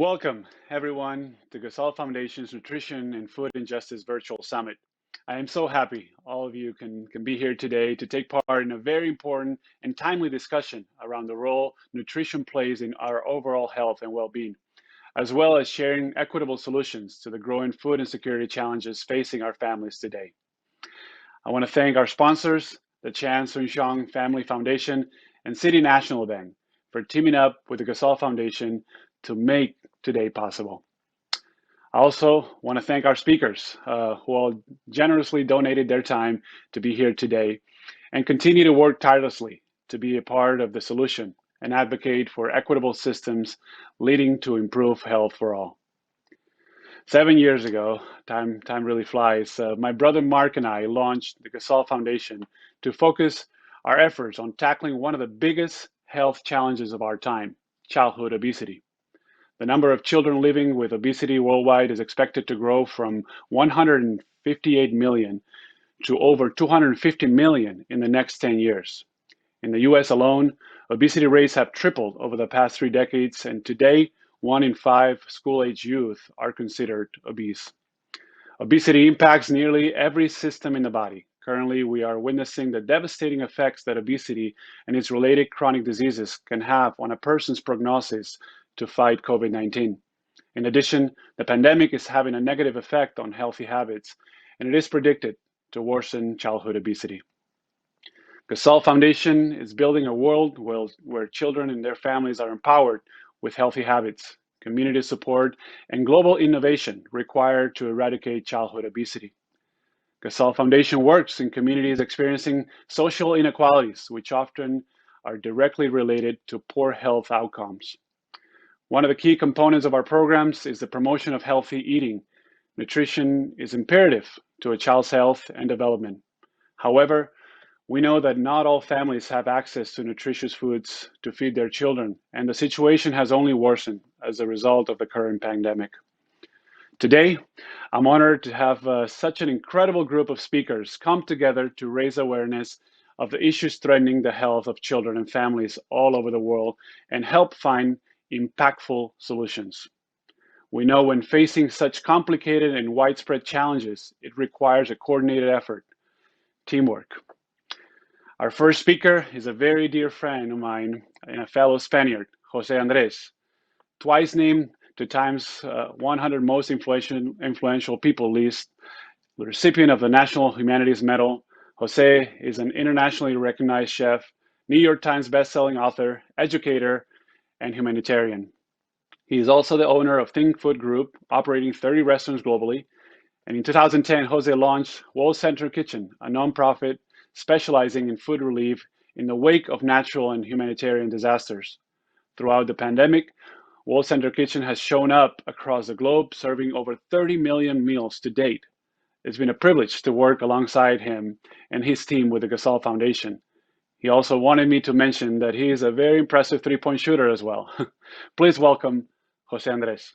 Welcome, everyone, to Gasol Foundation's Nutrition and Food Injustice Virtual Summit. I am so happy all of you can be here today to take part in a very important and timely discussion around the role nutrition plays in our overall health and well-being, as well as sharing equitable solutions to the growing food insecurity challenges facing our families today. I want to thank our sponsors, the Chan Sunshang Family Foundation and City National Bank, for teaming up with the Gasol Foundation to make today possible. I also want to thank our speakers who all generously donated their time to be here today and continue to work tirelessly to be a part of the solution and advocate for equitable systems leading to improved health for all. 7 years ago, time really flies, my brother Mark and I launched the Gasol Foundation to focus our efforts on tackling one of the biggest health challenges of our time, childhood obesity. The number of children living with obesity worldwide is expected to grow from 158 million to over 250 million in the next 10 years. In the US alone, obesity rates have tripled over the past 3 decades, and today, 1 in 5 school-age youth are considered obese. Obesity impacts nearly every system in the body. Currently, we are witnessing the devastating effects that obesity and its related chronic diseases can have on a person's prognosis to fight COVID-19. In addition, the pandemic is having a negative effect on healthy habits, and it is predicted to worsen childhood obesity. Gasol Foundation is building a world where children and their families are empowered with healthy habits, community support, and global innovation required to eradicate childhood obesity. Gasol Foundation works in communities experiencing social inequalities, which often are directly related to poor health outcomes. One of the key components of our programs is the promotion of healthy eating. Nutrition is imperative to a child's health and development. However, we know that not all families have access to nutritious foods to feed their children, and the situation has only worsened as a result of the current pandemic. Today, I'm honored to have such an incredible group of speakers come together to raise awareness of the issues threatening the health of children and families all over the world and help find impactful solutions. We know when facing such complicated and widespread challenges, it requires a coordinated effort, teamwork. Our first speaker is a very dear friend of mine and a fellow Spaniard, Jose Andres, twice named to Time's 100 most influential people list, the recipient of the National Humanities Medal. Jose is an internationally recognized chef, New York Times bestselling author, educator, and humanitarian. He is also the owner of Think Food Group, operating 30 restaurants globally. And in 2010, Jose launched World Center Kitchen, a nonprofit specializing in food relief in the wake of natural and humanitarian disasters. Throughout the pandemic, World Center Kitchen has shown up across the globe, serving over 30 million meals to date. It's been a privilege to work alongside him and his team with the Gasol Foundation. He also wanted me to mention that he is a very impressive three-point shooter as well. Please welcome Jose Andres.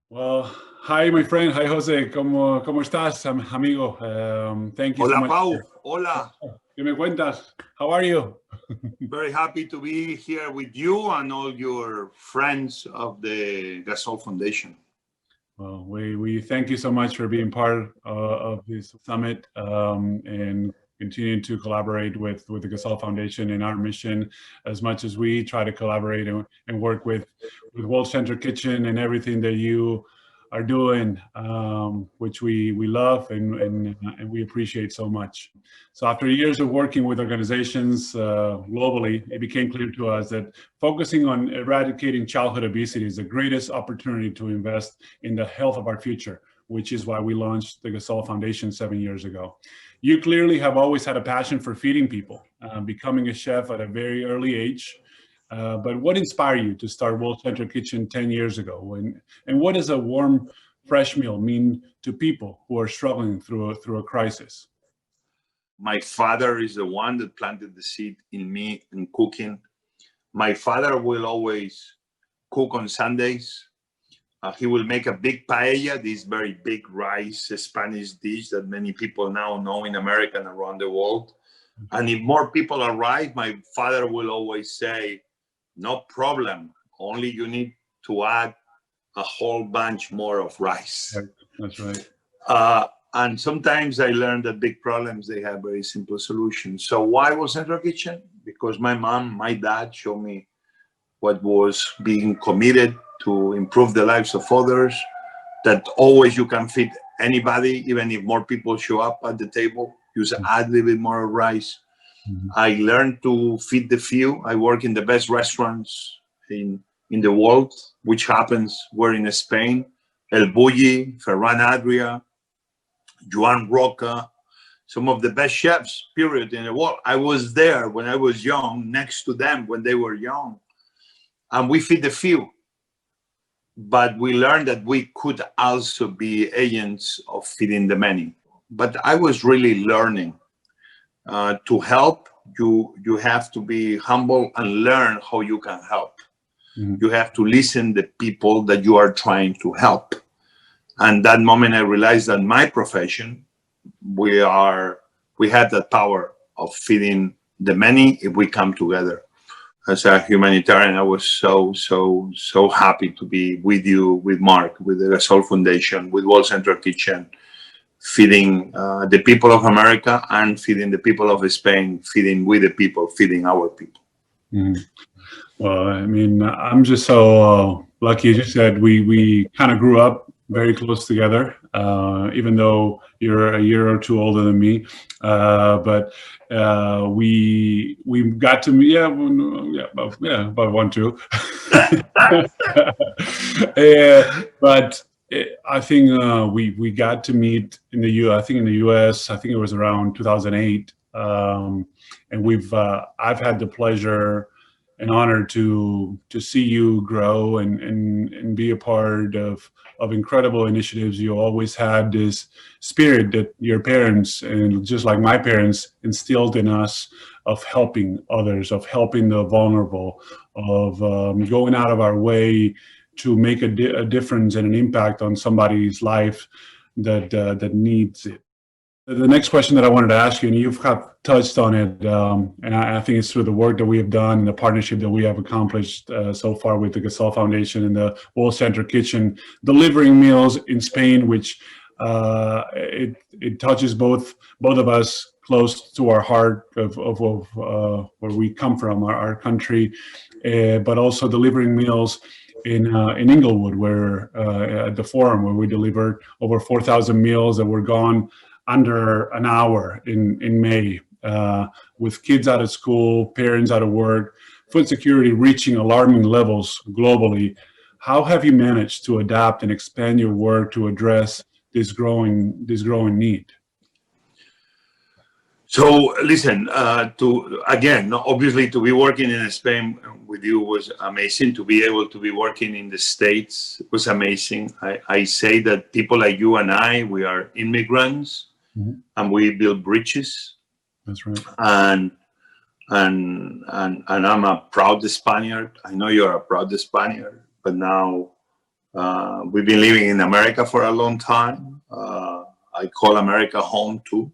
Well, hi, my friend. Hi, Jose. ¿Cómo estás, amigo? Thank you Hola, so much. Pau. Hola. ¿Qué me cuentas? How are you? Very happy to be here with you and all your friends of the Gasol Foundation. Well, we thank you so much for being part of this summit and continuing to collaborate with the Gasol Foundation in our mission as much as we try to collaborate and work with World Center Kitchen and everything that you are doing, which we love and we appreciate so much. So after years of working with organizations globally, it became clear to us that focusing on eradicating childhood obesity is the greatest opportunity to invest in the health of our future, which is why we launched the Gasol Foundation 7 years ago. You clearly have always had a passion for feeding people, becoming a chef at a very early age. But what inspired you to start World Center Kitchen 10 years ago? And what does a warm, fresh meal mean to people who are struggling through a crisis? My father is the one that planted the seed in me in cooking. My father will always cook on Sundays. He will make a big paella, this very big rice Spanish dish that many people now know in America and around the world. And if more people arrive, my father will always say, no problem, only you need to add a whole bunch more of rice. Right. That's right. And sometimes I learned that big problems, they have very simple solutions. So why was Central Kitchen? Because my dad showed me what was being committed to improve the lives of others, that always you can feed anybody, even if more people show up at the table, you add a little bit more rice. Mhm. I learned to feed the few. I work in the best restaurants in the world, which happens, we're in Spain, El Bulli, Ferran Adria, Joan Roca, some of the best chefs, period, in the world. I was there when I was young, next to them when they were young. And we feed the few. But we learned that we could also be agents of feeding the many. But I was really learning to help. You have to be humble and learn how you can help. Mhm. You have to listen to the people that you are trying to help. And that moment I realized that my profession, we have that power of feeding the many if we come together. As a humanitarian, I was so happy to be with you, with Mark, with the Gasol Foundation, with World Central Kitchen, feeding the people of America and feeding the people of Spain, feeding with the people, feeding our people. Mhm. Well, I mean, I'm just so lucky. As you said, we kind of grew up very close together, even though you're a year or two older than me. But we got to meet, about 1, 2. But I think we got to meet in the U. I think in the U.S. I think it was around 2008, and I've had the pleasure an honor to see you grow and be a part of incredible initiatives. You always had this spirit that your parents, and just like my parents, instilled in us, of helping others, of helping the vulnerable, of going out of our way to make a difference and an impact on somebody's life that needs it. The next question that I wanted to ask you, and you've touched on it, and I think it's through the work that we have done and the partnership that we have accomplished so far with the Gasol Foundation and the World Central Kitchen, delivering meals in Spain, which it touches both of us close to our heart of where we come from, our country, but also delivering meals in Inglewood, where at the Forum, where we delivered over 4,000 meals that were gone under an hour in May, with kids out of school, parents out of work, food security reaching alarming levels globally. How have you managed to adapt and expand your work to address this growing need? So listen, obviously to be working in Spain with you was amazing. To be able to be working in the States was amazing. I say that people like you and I, we are immigrants. Mm-hmm. And we build bridges. That's right. And I'm a proud Spaniard. I know you're a proud Spaniard, but now we've been living in America for a long time. I call America home too.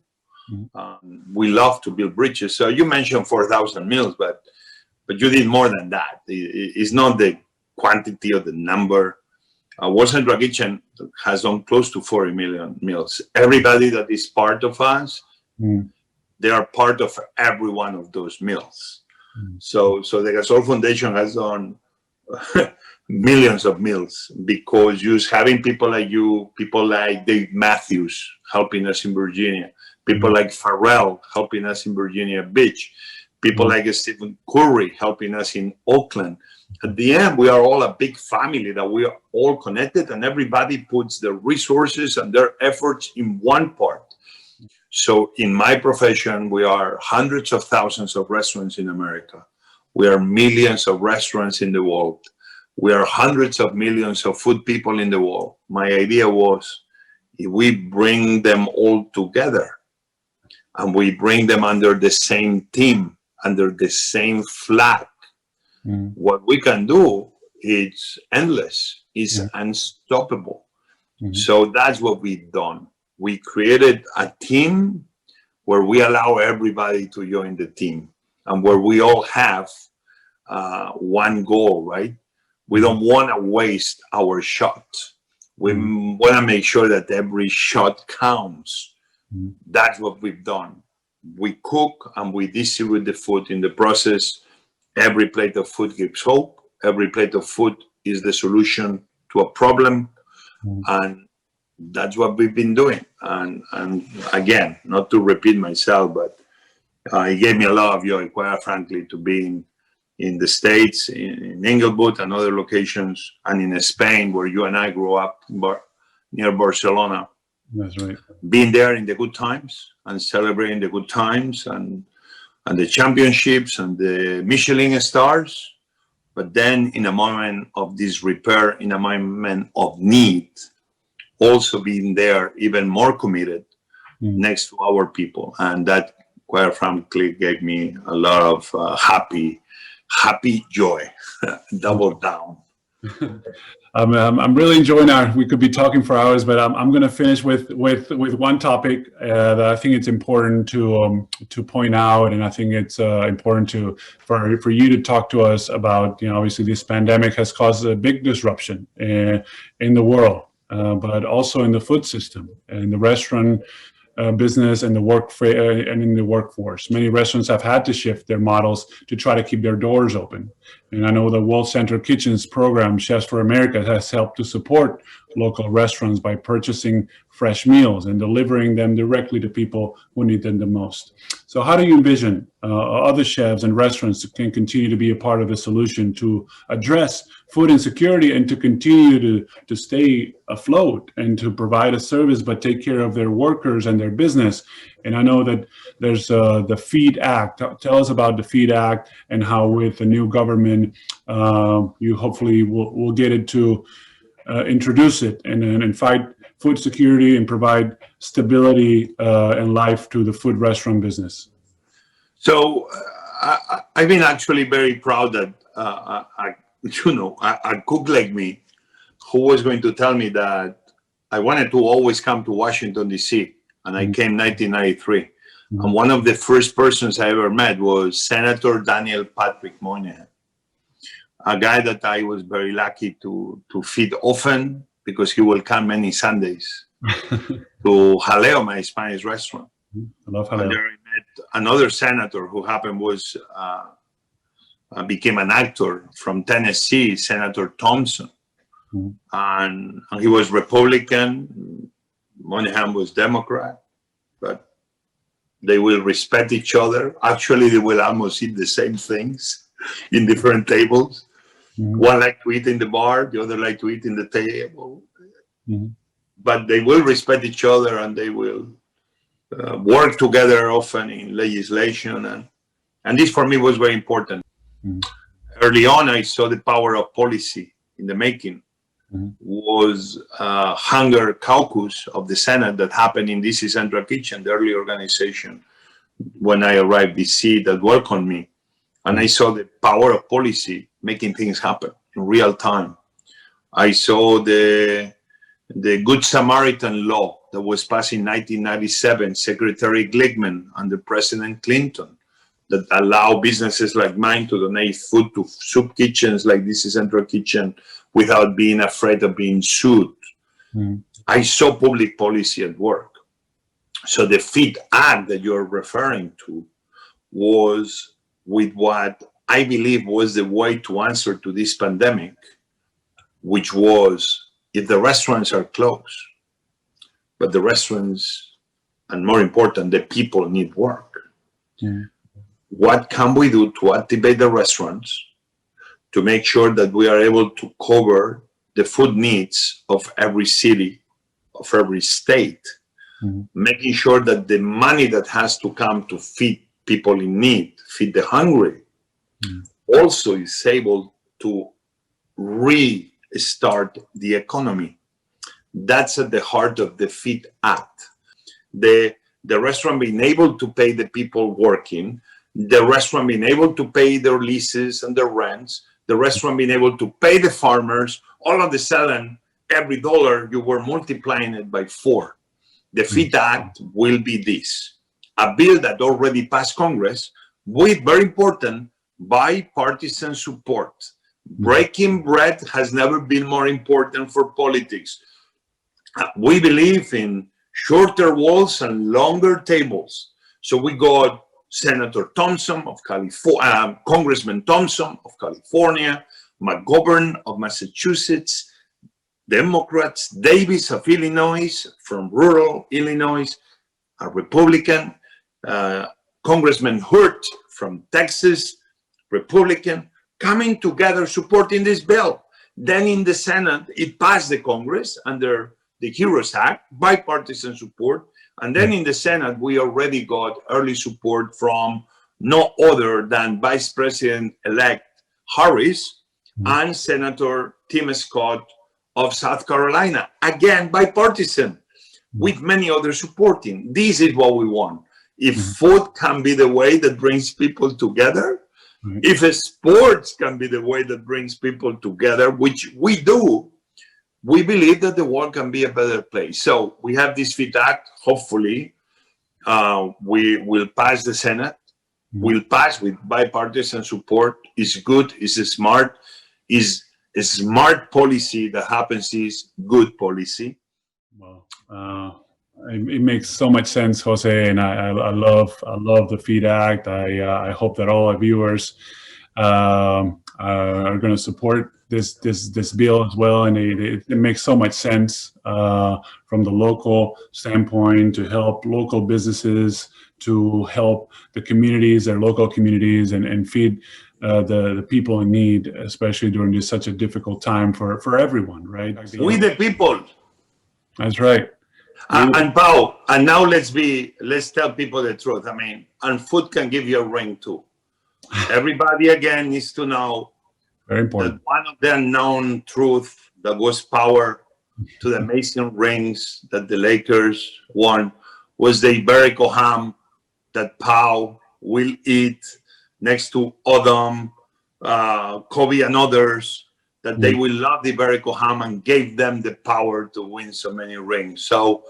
Mm-hmm. We love to build bridges. So you mentioned 4,000 meals, but you did more than that. It's not the quantity or the number. World Central Kitchen has done close to 40 million meals. Everybody that is part of us, they are part of every one of those meals. So the Gasol Foundation has done millions of meals because just having people like you, people like Dave Matthews helping us in Virginia, people like Pharrell helping us in Virginia Beach, people like Stephen Curry helping us in Oakland. At the end, we are all a big family that we are all connected, and everybody puts their resources and their efforts in one part. So in my profession, we are hundreds of thousands of restaurants in America. We are millions of restaurants in the world. We are hundreds of millions of food people in the world. My idea was, if we bring them all together and we bring them under the same team, under the same flag, what we can do is endless, is unstoppable. So that's what we've done. We created a team where we allow everybody to join the team and where we all have one goal, right? We don't want to waste our shot. We want to make sure that every shot counts. That's what we've done. We cook and we distribute the food. In the process, every plate of food gives hope. Every plate of food is the solution to a problem. And that's what we've been doing. And again, not to repeat myself, but it gave me a lot of joy, quite frankly, to be in the States, in Inglewood and other locations, and in Spain, where you and I grew up, near Barcelona. That's right. Being there in the good times and celebrating the good times and the championships and the Michelin stars. But then in a moment of disrepair, in a moment of need, also being there even more committed next to our people. And that, quite frankly, gave me a lot of happy joy, double down. I'm really enjoying we could be talking for hours, but I'm going to finish with one topic that I think it's important to point out, and I think it's important for you to talk to us about. Obviously this pandemic has caused a big disruption in the world, but also in the food system and the restaurant business and and in the workforce. Many restaurants have had to shift their models to try to keep their doors open. And I know the World Central Kitchens program, Chefs for America, has helped to support local restaurants by purchasing fresh meals and delivering them directly to people who need them the most. So how do you envision other chefs and restaurants can continue to be a part of the solution to address food insecurity and to continue to stay afloat and to provide a service but take care of their workers and their business? And I know that there's the FEED Act. Tell us about the FEED Act and how with the new government you hopefully will get it to introduce it and fight food security and provide stability and life to the food restaurant business. So I've been actually very proud that a cook like me, who was going to tell me that I wanted to always come to Washington, D.C., and I came 1993. And one of the first persons I ever met was Senator Daniel Patrick Moynihan, a guy that I was very lucky to feed often because he will come many Sundays to Jaleo, my Spanish restaurant. I love Jaleo. And there I met another senator who became an actor from Tennessee, Senator Thompson. And he was Republican. Moynihan was Democrat, but they will respect each other. Actually, they will almost eat the same things in different tables. One like to eat in the bar, the other like to eat in the table. But they will respect each other and they will work together often in legislation. And this for me was very important. Early on, I saw the power of policy in the making. Was a hunger caucus of the Senate that happened in DC Central Kitchen, the early organization, when I arrived DC that welcomed me. And I saw the power of policy making things happen in real time. I saw the Good Samaritan law that was passed in 1997, Secretary Glickman under President Clinton, that allow businesses like mine to donate food to soup kitchens like DC Central Kitchen without being afraid of being sued. I saw public policy at work. So the FEED Act that you're referring to was with what I believe was the way to answer to this pandemic, which was if the restaurants are closed, but the restaurants, and more important, the people need work. What can we do to activate the restaurants to make sure that we are able to cover the food needs of every city, of every state, making sure that the money that has to come to feed people in need, feed the hungry, also is able to restart the economy. That's at the heart of the FEED Act. The restaurant being able to pay the people working, the restaurant being able to pay their leases and their rents, the restaurant being able to pay the farmers, all of a sudden, every dollar you were multiplying it by 4. The FEED Act will be this, a bill that already passed Congress with very important bipartisan support Breaking bread has never been more important for politics. We believe in shorter walls and longer tables. So we got Senator Thompson of California, Congressman Thompson of California, McGovern of Massachusetts, Democrats, Davis of Illinois, from rural Illinois, a Republican, Congressman Hurt from Texas, Republican, coming together supporting this bill. Then in the Senate, it passed the Congress under the HEROES Act, bipartisan support. And then in the Senate, we already got early support from no other than Vice President-elect Harris and Senator Tim Scott of South Carolina. Again, bipartisan, with many others supporting. This is what we want. If food can be the way that brings people together, if sports can be the way that brings people together, which we do, we believe that the world can be a better place. So we have this FIT Act. Hopefully, we will pass the Senate. We'll pass with bipartisan support. It's good. It's smart. It's a smart policy that happens is good policy. Well, it makes so much sense, Jose, and I love the FEED Act. I hope that all our viewers are going to support this bill as well, and it makes so much sense from the local standpoint to help local businesses, to help the communities, their local communities, and feed the people in need, especially during this such a difficult time for everyone, right? We the people. That's right. And Pau, and now let's tell people the truth. I mean, and food can give you a ring too. Everybody again needs to know very important. That one of the unknown truth that was power to the amazing rings that the Lakers won was the Iberico ham that Pau will eat next to Odom, Kobe and others, that they will love the Iberico ham and gave them the power to win so many rings. So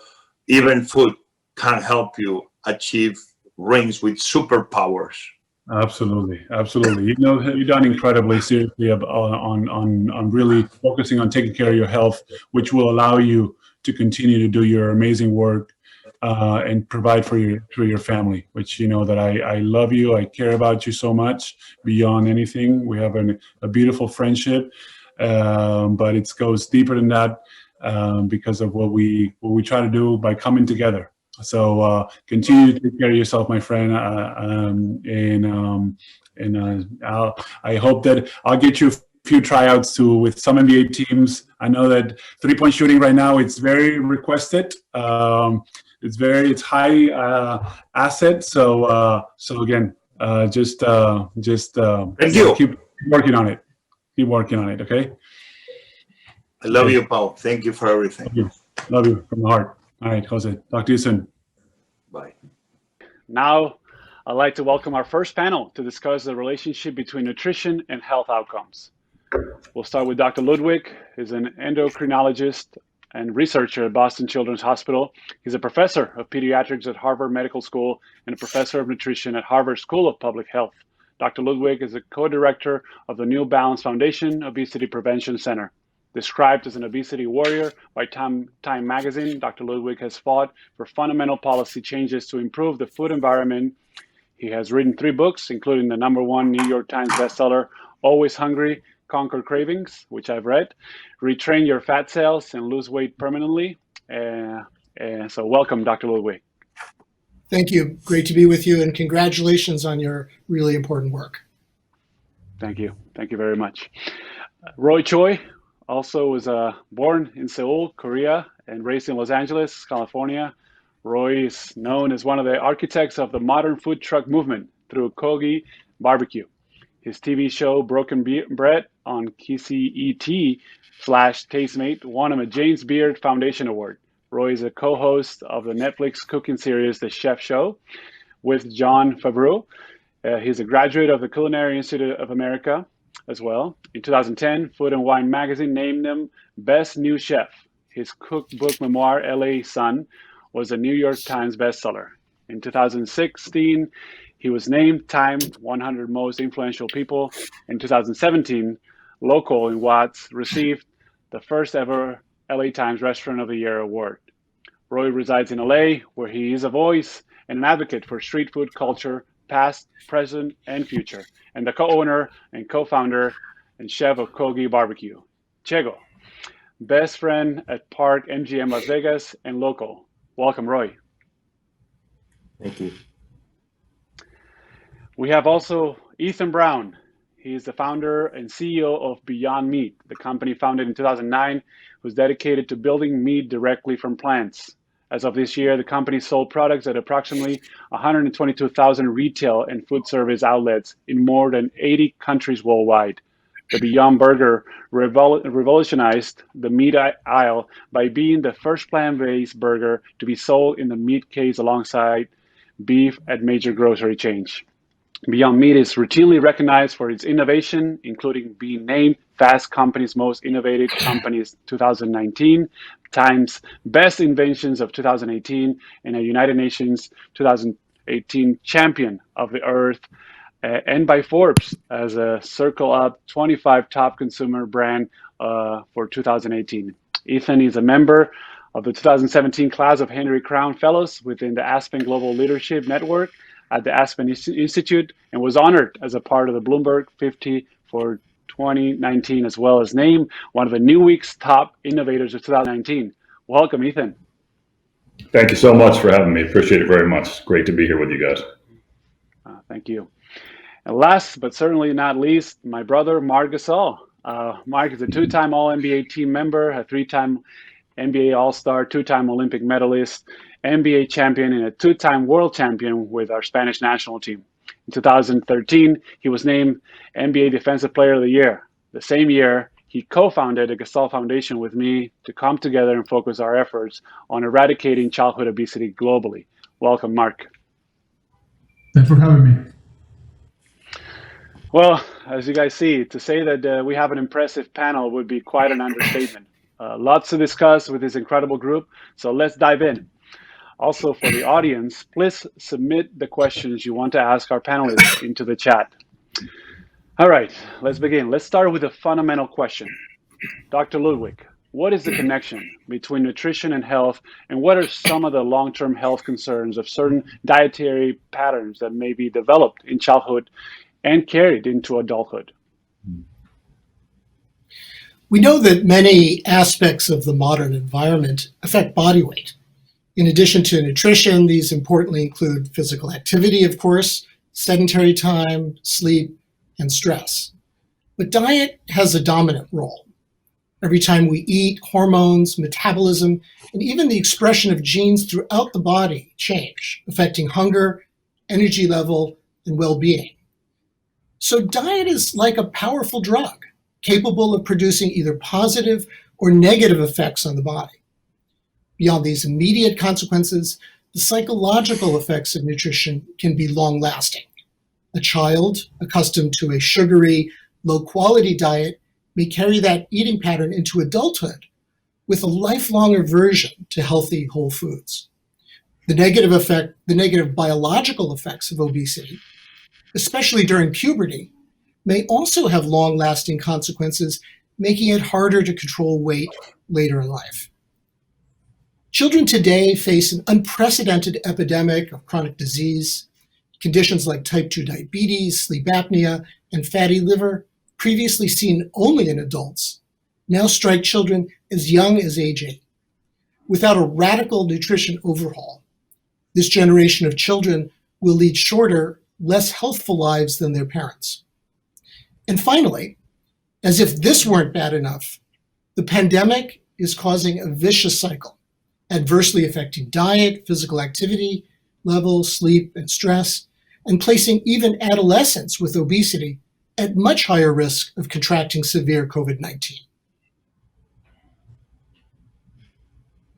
even food can help you achieve rings with superpowers. Absolutely. You know, you've done incredibly seriously on really focusing on taking care of your health, which will allow you to continue to do your amazing work and provide for your family, which you know that I love you. I care about you so much beyond anything. We have a beautiful friendship, but it goes deeper than that because of what we try to do by coming together. So continue to take care of yourself, my friend, I hope that I'll get you a few tryouts with some NBA teams. I know that 3-point shooting right now, it's very requested. It's high asset. So again, just keep working on it. Keep working on it. Okay. I love you, Paul. Thank you for everything. Love you from the heart. All right, Jose. Talk to you soon. Bye. Now, I'd like to welcome our first panel to discuss the relationship between nutrition and health outcomes. We'll start with Dr. Ludwig. He's an endocrinologist and researcher at Boston Children's Hospital. He's a professor of pediatrics at Harvard Medical School and a professor of nutrition at Harvard School of Public Health. Dr. Ludwig is a co-director of the New Balance Foundation Obesity Prevention Center. Described as an obesity warrior by Time magazine, Dr. Ludwig has fought for fundamental policy changes to improve the food environment. He has written 3 books, including the #1 New York Times bestseller, Always Hungry, Conquer Cravings, which I've read, Retrain Your Fat Cells and Lose Weight Permanently. So welcome, Dr. Ludwig. Thank you. Great to be with you, and congratulations on your really important work. Thank you. Thank you very much. Roy Choi also was born in Seoul, Korea, and raised in Los Angeles, California. Roy is known as one of the architects of the modern food truck movement through Kogi Barbecue. His TV show Broken Bread on KCET/Tastemate won him a James Beard Foundation Award. Roy is a co-host of the Netflix cooking series The Chef Show with Jon Favreau. He's a graduate of the Culinary Institute of America as well. In 2010, Food and Wine magazine named him Best New Chef. His cookbook memoir, LA Son, was a New York Times bestseller. In 2016, he was named Time 100 Most Influential People. In 2017, local in Watts, received the first ever LA Times Restaurant of the Year award. Roy resides in LA, where he is a voice and an advocate for street food culture, past, present, and future, and the co-owner and co-founder and chef of Kogi Barbecue. Chego, best friend at Park MGM Las Vegas and local. Welcome, Roy. Thank you. We have also Ethan Brown. He is the founder and CEO of Beyond Meat, the company founded in 2009, who's dedicated to building meat directly from plants. As of this year, the company sold products at approximately 122,000 retail and food service outlets in more than 80 countries worldwide. The Beyond Burger revolutionized the meat aisle by being the first plant-based burger to be sold in the meat case alongside beef at major grocery chains. Beyond Meat is routinely recognized for its innovation, including being named Fast Company's Most Innovative Companies 2019, Time's Best Inventions of 2018, and a United Nations 2018 Champion of the Earth, and by Forbes as a Circle Up 25 Top Consumer Brand for 2018. Ethan is a member of the 2017 class of Henry Crown Fellows within the Aspen Global Leadership Network at the Aspen Institute, and was honored as a part of the Bloomberg 50 for 2019, as well as named one of the New Week's top innovators of 2019. Welcome, Ethan. Thank you so much for having me. Appreciate it very much. Great to be here with you guys. Thank you. And last but certainly not least, my brother, Marc Gasol. Marc is a two-time All-NBA team member, a three-time NBA All-Star, two-time Olympic medalist, NBA champion, and a two-time world champion with our Spanish national team. In 2013, he was named NBA Defensive Player of the Year. The same year, he co-founded the Gasol Foundation with me to come together and focus our efforts on eradicating childhood obesity globally. Welcome, Marc. Thanks for having me. Well, as you guys see, to say that we have an impressive panel would be quite an understatement. Lots to discuss with this incredible group, so let's dive in. Also, for the audience, please submit the questions you want to ask our panelists into the chat. All right, let's begin. Let's start with a fundamental question. Dr. Ludwig, what is the connection between nutrition and health, and what are some of the long-term health concerns of certain dietary patterns that may be developed in childhood and carried into adulthood? We know that many aspects of the modern environment affect body weight. In addition to nutrition, these importantly include physical activity, of course, sedentary time, sleep, and stress. But diet has a dominant role. Every time we eat, hormones, metabolism, and even the expression of genes throughout the body change, affecting hunger, energy level, and well-being. So diet is like a powerful drug, capable of producing either positive or negative effects on the body. Beyond these immediate consequences, the psychological effects of nutrition can be long-lasting. A child accustomed to a sugary, low-quality diet may carry that eating pattern into adulthood with a lifelong aversion to healthy whole foods. The negative biological effects of obesity, especially during puberty, may also have long-lasting consequences, making it harder to control weight later in life. Children today face an unprecedented epidemic of chronic disease. Conditions like type 2 diabetes, sleep apnea, and fatty liver, previously seen only in adults, now strike children as young as age 8. Without a radical nutrition overhaul, this generation of children will lead shorter, less healthful lives than their parents. And finally, as if this weren't bad enough, the pandemic is causing a vicious cycle, adversely affecting diet, physical activity levels, sleep, and stress, and placing even adolescents with obesity at much higher risk of contracting severe COVID-19.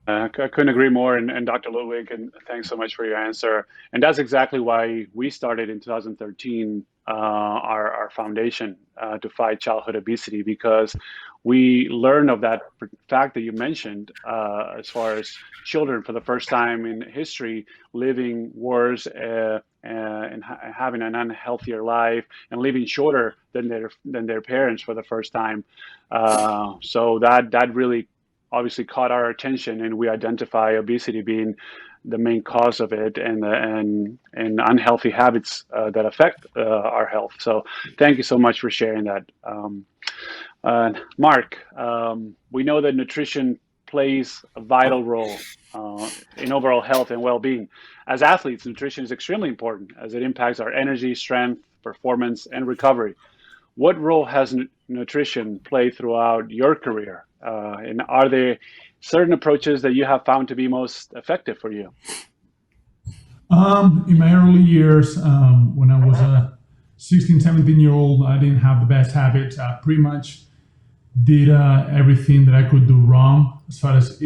I couldn't agree more, and Dr. Ludwig, and thanks so much for your answer. And that's exactly why we started in 2013 our foundation to fight childhood obesity, because we learn of that fact that you mentioned, as far as children for the first time in history living worse and having an unhealthier life and living shorter than their parents for the first time. So that really obviously caught our attention, and we identify obesity being the main cause of it, and unhealthy habits that affect our health. So thank you so much for sharing that. Mark, we know that nutrition plays a vital role in overall health and well-being. As athletes, nutrition is extremely important as it impacts our energy, strength, performance, and recovery. What role has nutrition played throughout your career? And are there certain approaches that you have found to be most effective for you? In my early years, when I was a 16, 17-year-old, I didn't have the best habits. I pretty much did everything that I could do wrong as far as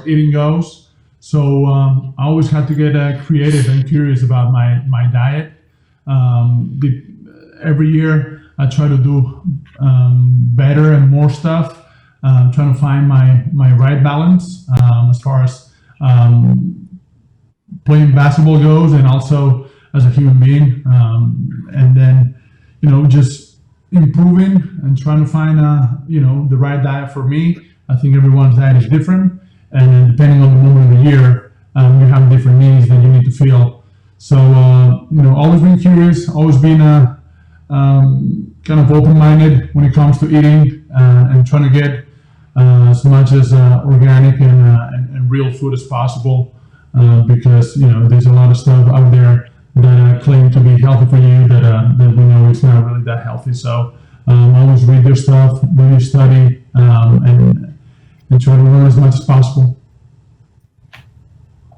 eating goes. So I always had to get creative and curious about my diet. Every year I try to do better and more stuff, trying to find my right balance as far as playing basketball goes, and also as a human being, and then just improving and trying to find the right diet for me. I think everyone's diet is different, and then depending on the moment of the year, you have different needs that you need to feel. So always being curious, always being kind of open-minded when it comes to eating, and trying to get as much as organic and real food as possible, because there's a lot of stuff out there that claim to be healthy for you that we know it's not really that healthy. So always read your stuff, do your study, and try to learn as much as possible.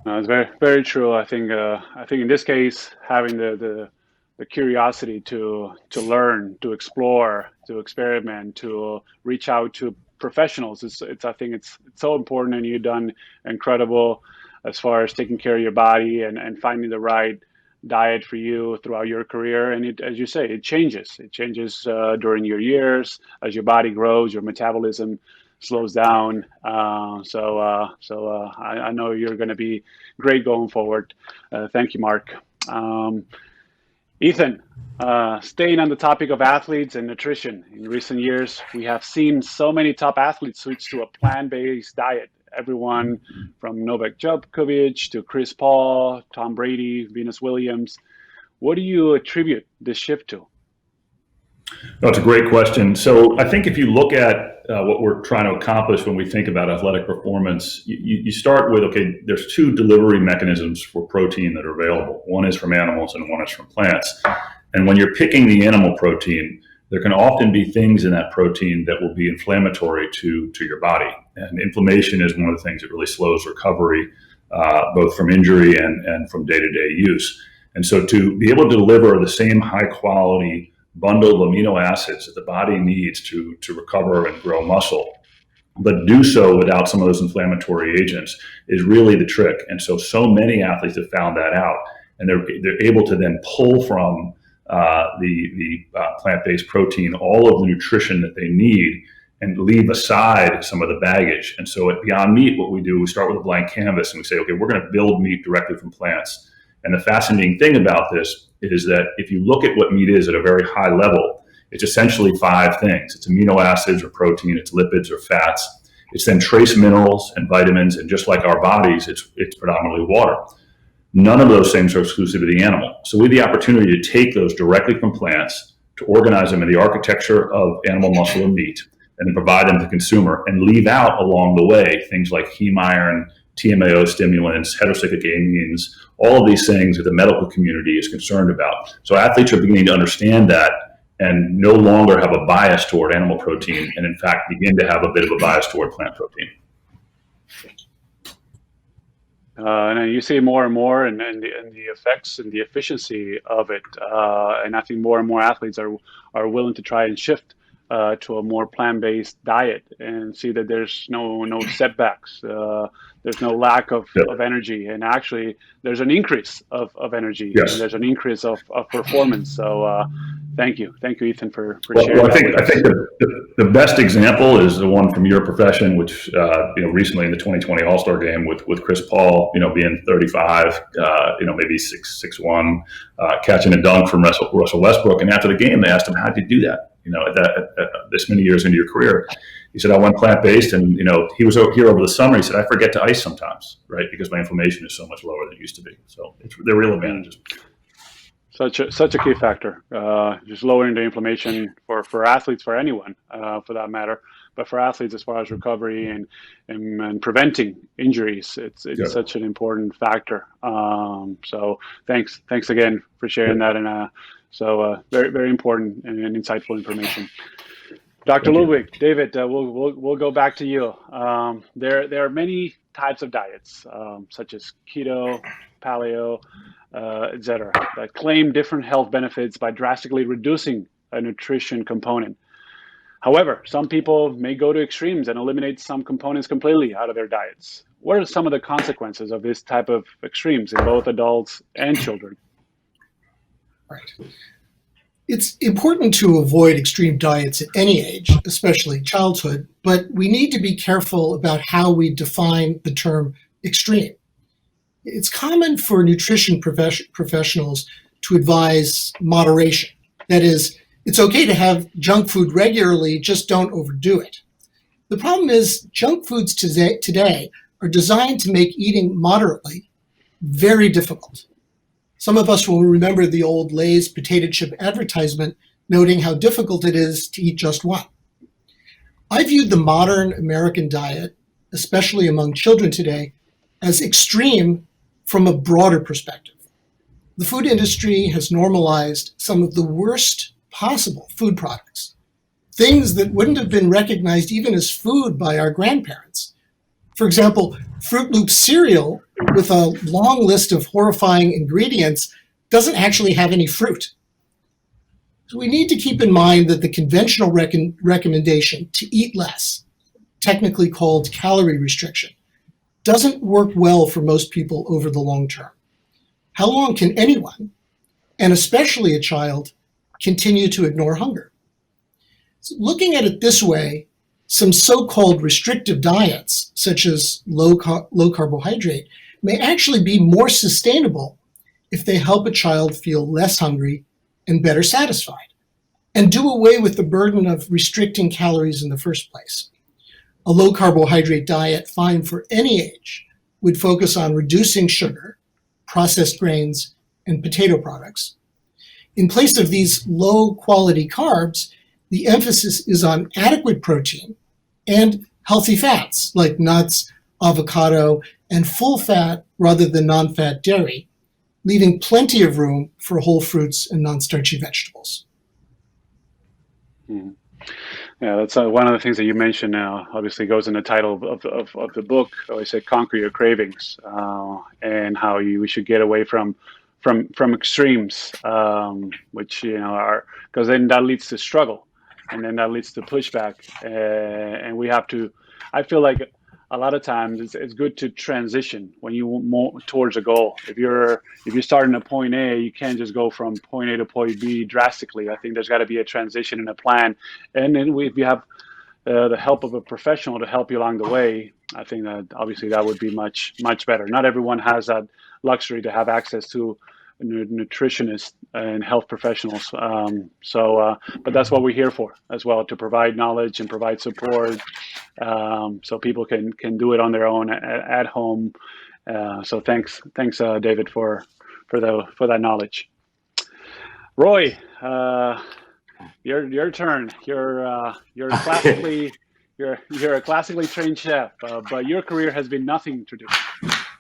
It's very, very true. I think in this case, having the curiosity to learn, to explore, to experiment, to reach out to professionals, I think it's so important, and you've done incredible as far as taking care of your body and finding the right diet for you throughout your career. And it, as you say, it changes during your years as your body grows, your metabolism slows down. So I know you're going to be great going forward. Thank you, Mark. Ethan, staying on the topic of athletes and nutrition, in recent years, we have seen so many top athletes switch to a plant-based diet. Everyone from Novak Djokovic to Chris Paul, Tom Brady, Venus Williams. What do you attribute this shift to? No, it's a great question. So I think if you look at what we're trying to accomplish when we think about athletic performance, you start with, okay, there's two delivery mechanisms for protein that are available. One is from animals and one is from plants. And when you're picking the animal protein, there can often be things in that protein that will be inflammatory to your body. And inflammation is one of the things that really slows recovery, both from injury and from day-to-day use. And so to be able to deliver the same high quality bundle of amino acids that the body needs to recover and grow muscle, but do so without some of those inflammatory agents, is really the trick. And so many athletes have found that out, and they're able to then pull from the plant-based protein all of the nutrition that they need and leave aside some of the baggage. And so at Beyond Meat, what we do, we start with a blank canvas and we say, okay, we're going to build meat directly from plants. And the fascinating thing about this is that if you look at what meat is at a very high level, it's essentially five things. It's amino acids or protein, it's lipids or fats. It's then trace minerals and vitamins, and just like our bodies, it's predominantly water. None of those things are exclusive to the animal. So we have the opportunity to take those directly from plants, to organize them in the architecture of animal muscle and meat, and then provide them to the consumer, and leave out along the way things like heme iron, TMAO stimulants, heterocyclic amines, all of these things that the medical community is concerned about. So athletes are beginning to understand that and no longer have a bias toward animal protein, and in fact begin to have a bit of a bias toward plant protein. And you see more and more, and the effects and the efficiency of it. And I think more and more athletes are willing to try and shift to a more plant-based diet and see that there's no setbacks. There's no lack of energy, and actually there's an increase of energy, Yes. and there's an increase of performance. So thank you, Ethan, for Well, sharing I that think with us. the best example is the one from your profession, which recently in the 2020 All-Star game with Chris Paul, being 35, maybe 6'1", catching a dunk from Russell Westbrook, and after the game they asked him, "How'd you do that? At this many years into your career?" He said, "I went plant-based, and he was here over the summer. He said, I forget to ice sometimes, right, because my inflammation is so much lower than it used to be. So they're real advantages." Such a key factor, just lowering the inflammation for athletes, for anyone, for that matter, but for athletes as far as recovery and preventing injuries, it's such an important factor. So thanks again for sharing that, and very, very important and insightful information. Dr. Ludwig, David, we'll go back to you. There are many types of diets, such as keto, paleo, etc., that claim different health benefits by drastically reducing a nutrition component. However, some people may go to extremes and eliminate some components completely out of their diets. What are some of the consequences of this type of extremes in both adults and children? Right. It's important to avoid extreme diets at any age, especially childhood, but we need to be careful about how we define the term extreme. It's common for nutrition professionals to advise moderation. That is, it's okay to have junk food regularly, just don't overdo it. The problem is junk foods today are designed to make eating moderately very difficult. Some of us will remember the old Lay's potato chip advertisement noting how difficult it is to eat just one. I viewed the modern American diet, especially among children today, as extreme from a broader perspective. The food industry has normalized some of the worst possible food products, things that wouldn't have been recognized even as food by our grandparents. For example, Fruit Loop cereal with a long list of horrifying ingredients doesn't actually have any fruit. So we need to keep in mind that the conventional recommendation to eat less, technically called calorie restriction, doesn't work well for most people over the long term. How long can anyone, and especially a child, continue to ignore hunger? So looking at it this way, some so-called restrictive diets, such as low carbohydrate, may actually be more sustainable if they help a child feel less hungry and better satisfied, and do away with the burden of restricting calories in the first place. A low carbohydrate diet, fine for any age, would focus on reducing sugar, processed grains, and potato products. In place of these low quality carbs, the emphasis is on adequate protein and healthy fats like nuts, avocado, and full fat rather than non-fat dairy, leaving plenty of room for whole fruits and non-starchy vegetables. Mm-hmm. Yeah, that's one of the things that you mentioned now. Obviously, goes in the title of the book. I always say conquer your cravings, and how we should get away from extremes, which are, because then that leads to struggle, and then that leads to pushback, and we have to. I feel like a lot of times it's good to transition when you move towards a goal. If you're starting at point A, you can't just go from point A to point B drastically. I think there's got to be a transition and a plan. And then if you have the help of a professional to help you along the way, I think that obviously that would be much better. Not everyone has that luxury to have access to nutritionists and health professionals. But that's what we're here for as well, to provide knowledge and provide support, so people can do it on their own at home. So thanks, David, for that knowledge. Roy, your turn. You're a classically trained chef, but your career has been nothing traditional.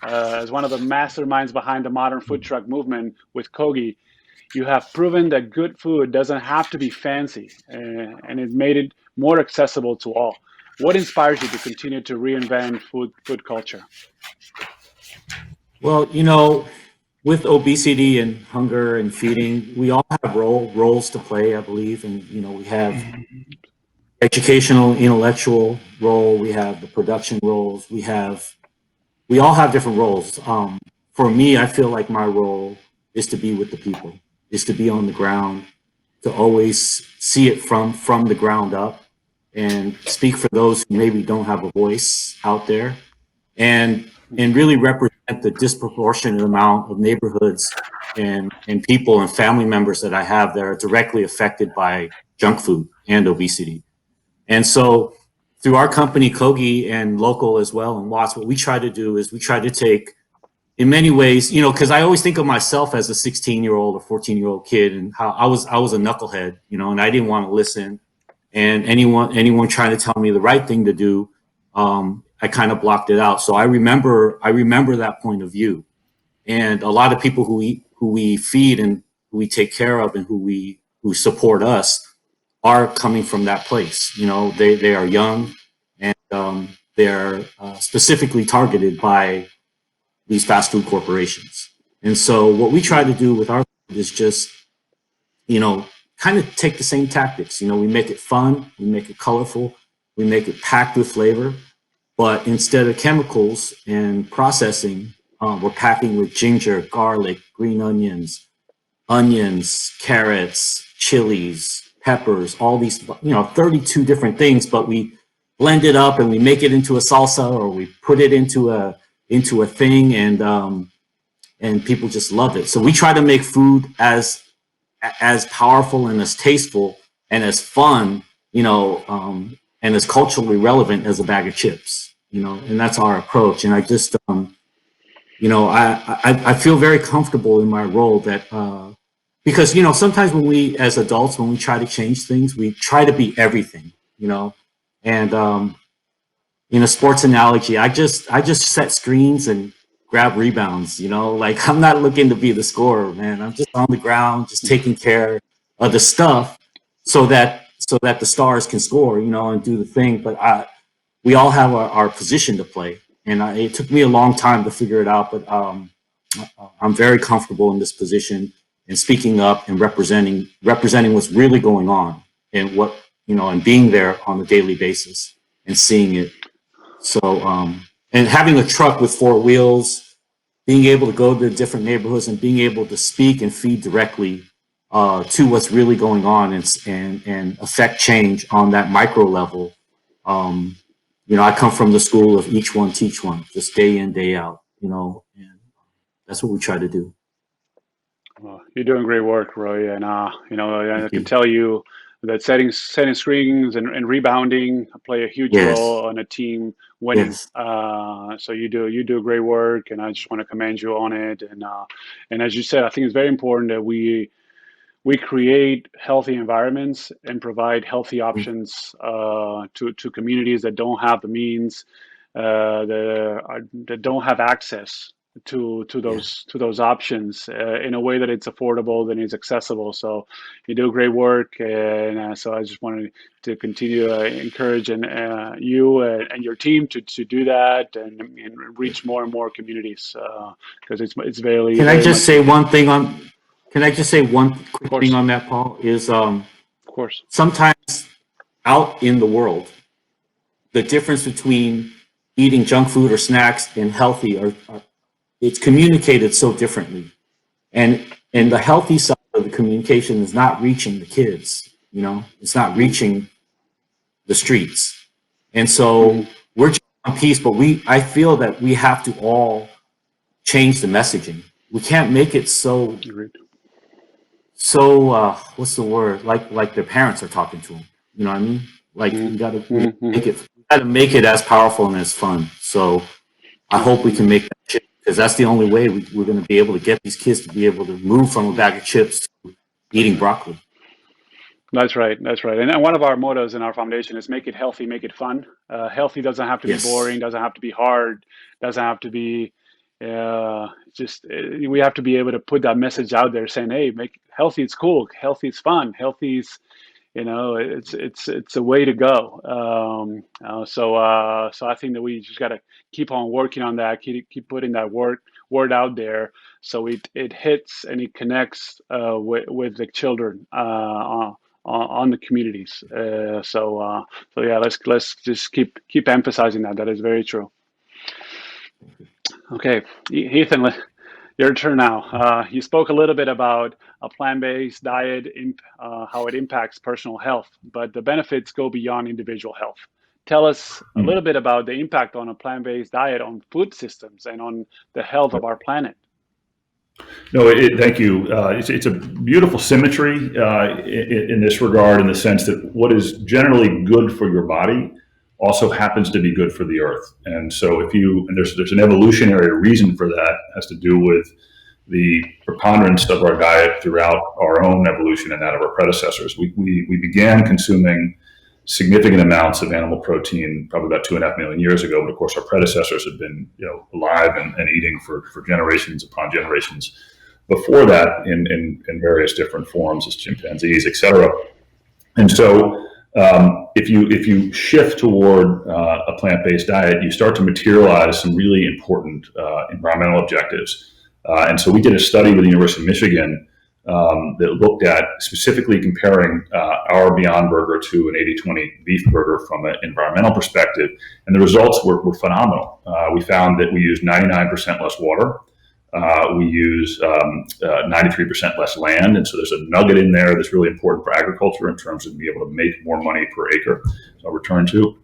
As one of the masterminds behind the modern food truck movement with Kogi, you have proven that good food doesn't have to be fancy, and it made it more accessible to all. What inspires you to continue to reinvent food culture? Well, with obesity and hunger and feeding, we all have roles to play, I believe, and we have educational, intellectual role. We have the production roles. We all have different roles. For me, I feel like my role is to be with the people, is to be on the ground, to always see it from the ground up and speak for those who maybe don't have a voice out there, and really represent the disproportionate amount of neighborhoods and people and family members that I have that are directly affected by junk food and obesity. And so through our company, Kogi, and local as well, and Watts, what we try to do is we try to take, in many ways, you know, because I always think of myself as a 16-year-old or 14-year-old kid, and how I was a knucklehead, you know, and I didn't want to listen. And anyone trying to tell me the right thing to do, I kind of blocked it out. So I remember that point of view, and a lot of people who we feed and who we take care of and who support us are coming from that place. You know, they are young, and they're specifically targeted by these fast food corporations. And so what we try to do with our food is just, you know, kind of take the same tactics. You know, we make it fun, we make it colorful, we make it packed with flavor, but instead of chemicals and processing, we're packing with ginger, garlic, green onions, carrots, chilies, peppers, all these, you know, 32 different things, but we blend it up and we make it into a salsa, or we put it into a thing, and people just love it. So we try to make food as powerful and as tasteful and as fun, you know, and as culturally relevant as a bag of chips, you know, and that's our approach. And I just, you know, I feel very comfortable in my role that, because, you know, sometimes when we, as adults, when we try to change things, we try to be everything, you know, and, in a sports analogy, I just set screens and grab rebounds, you know, like I'm not looking to be the scorer, man. I'm just on the ground, just taking care of the stuff so that the stars can score, you know, and do the thing. But we all have our position to play. And it took me a long time to figure it out, but I'm very comfortable in this position and speaking up and representing what's really going on, and what, you know, and being there on a daily basis and seeing it. So, and having a truck with 4 wheels, being able to go to different neighborhoods and being able to speak and feed directly to what's really going on, and affect change on that micro level. You know, I come from the school of each one, teach one, just day in, day out, you know, and that's what we try to do. Well, you're doing great work, Roy, and you know, I Thank can you. tell you that setting screens and rebounding play a huge Yes, role on a team winning. yes, So you do great work, and I just want to commend you on it. And as you said, I think it's very important that we create healthy environments and provide healthy options to communities that don't have the means, that don't have access to yeah. those options in a way that it's affordable, that it's accessible. So you do great work, and so I just wanted to continue to encourage you and your team to do that, and reach more and more communities, because it's very Can I very just much say needed. one thing on? Can I just say one Of quick thing course, on that, Paul? Is of course. sometimes out in the world, the difference between eating junk food or snacks and healthy it's communicated so differently, and the healthy side of the communication is not reaching the kids, you know, it's not reaching the streets. And so Hmm. we're on peace, but I feel that we have to all change the messaging. We can't make it Agreed. what's the word, like their parents are talking to them, you know what I mean? Like Hmm. we gotta Hmm. make it as powerful and as fun. So I hope we can make that shift, because that's the only way we're going to be able to get these kids to be able to move from a bag of chips to That's eating right. broccoli. That's right. That's right. And one of our mottos in our foundation is make it healthy, make it fun. Healthy doesn't have to be Yes. boring, doesn't have to be hard, doesn't have to be just. We have to be able to put that message out there, saying, "Hey, make healthy. It's cool. Healthy is fun. Healthy is, you know, it's a way to go." So I think that we just got to keep on working on that. Keep putting that word out there, so it hits and it connects with the children on the communities. So yeah, let's just keep emphasizing that. That is very true. Okay, Ethan, your turn now. You spoke a little bit about a plant-based diet, how it impacts personal health, but the benefits go beyond individual health. Tell us a little bit about the impact on a plant-based diet on food systems and on the health of our planet. No, thank you. It's a beautiful symmetry in this regard, in the sense that what is generally good for your body also happens to be good for the earth. And so there's an evolutionary reason for that. It has to do with the preponderance of our diet throughout our own evolution and that of our predecessors. We began consuming significant amounts of animal protein probably about 2.5 million years ago, but of course our predecessors had been alive and eating for generations upon generations before that in various different forms as chimpanzees, etc. And so if you shift toward a plant-based diet, you start to materialize some really important environmental objectives. And so we did a study with the University of Michigan that looked at specifically comparing our Beyond Burger to an 80/20 beef burger from an environmental perspective. And the results were phenomenal. We found that we use 99% less water. We use 93% less land. And so there's a nugget in there that's really important for agriculture in terms of being able to make more money per acre. So I'll return to.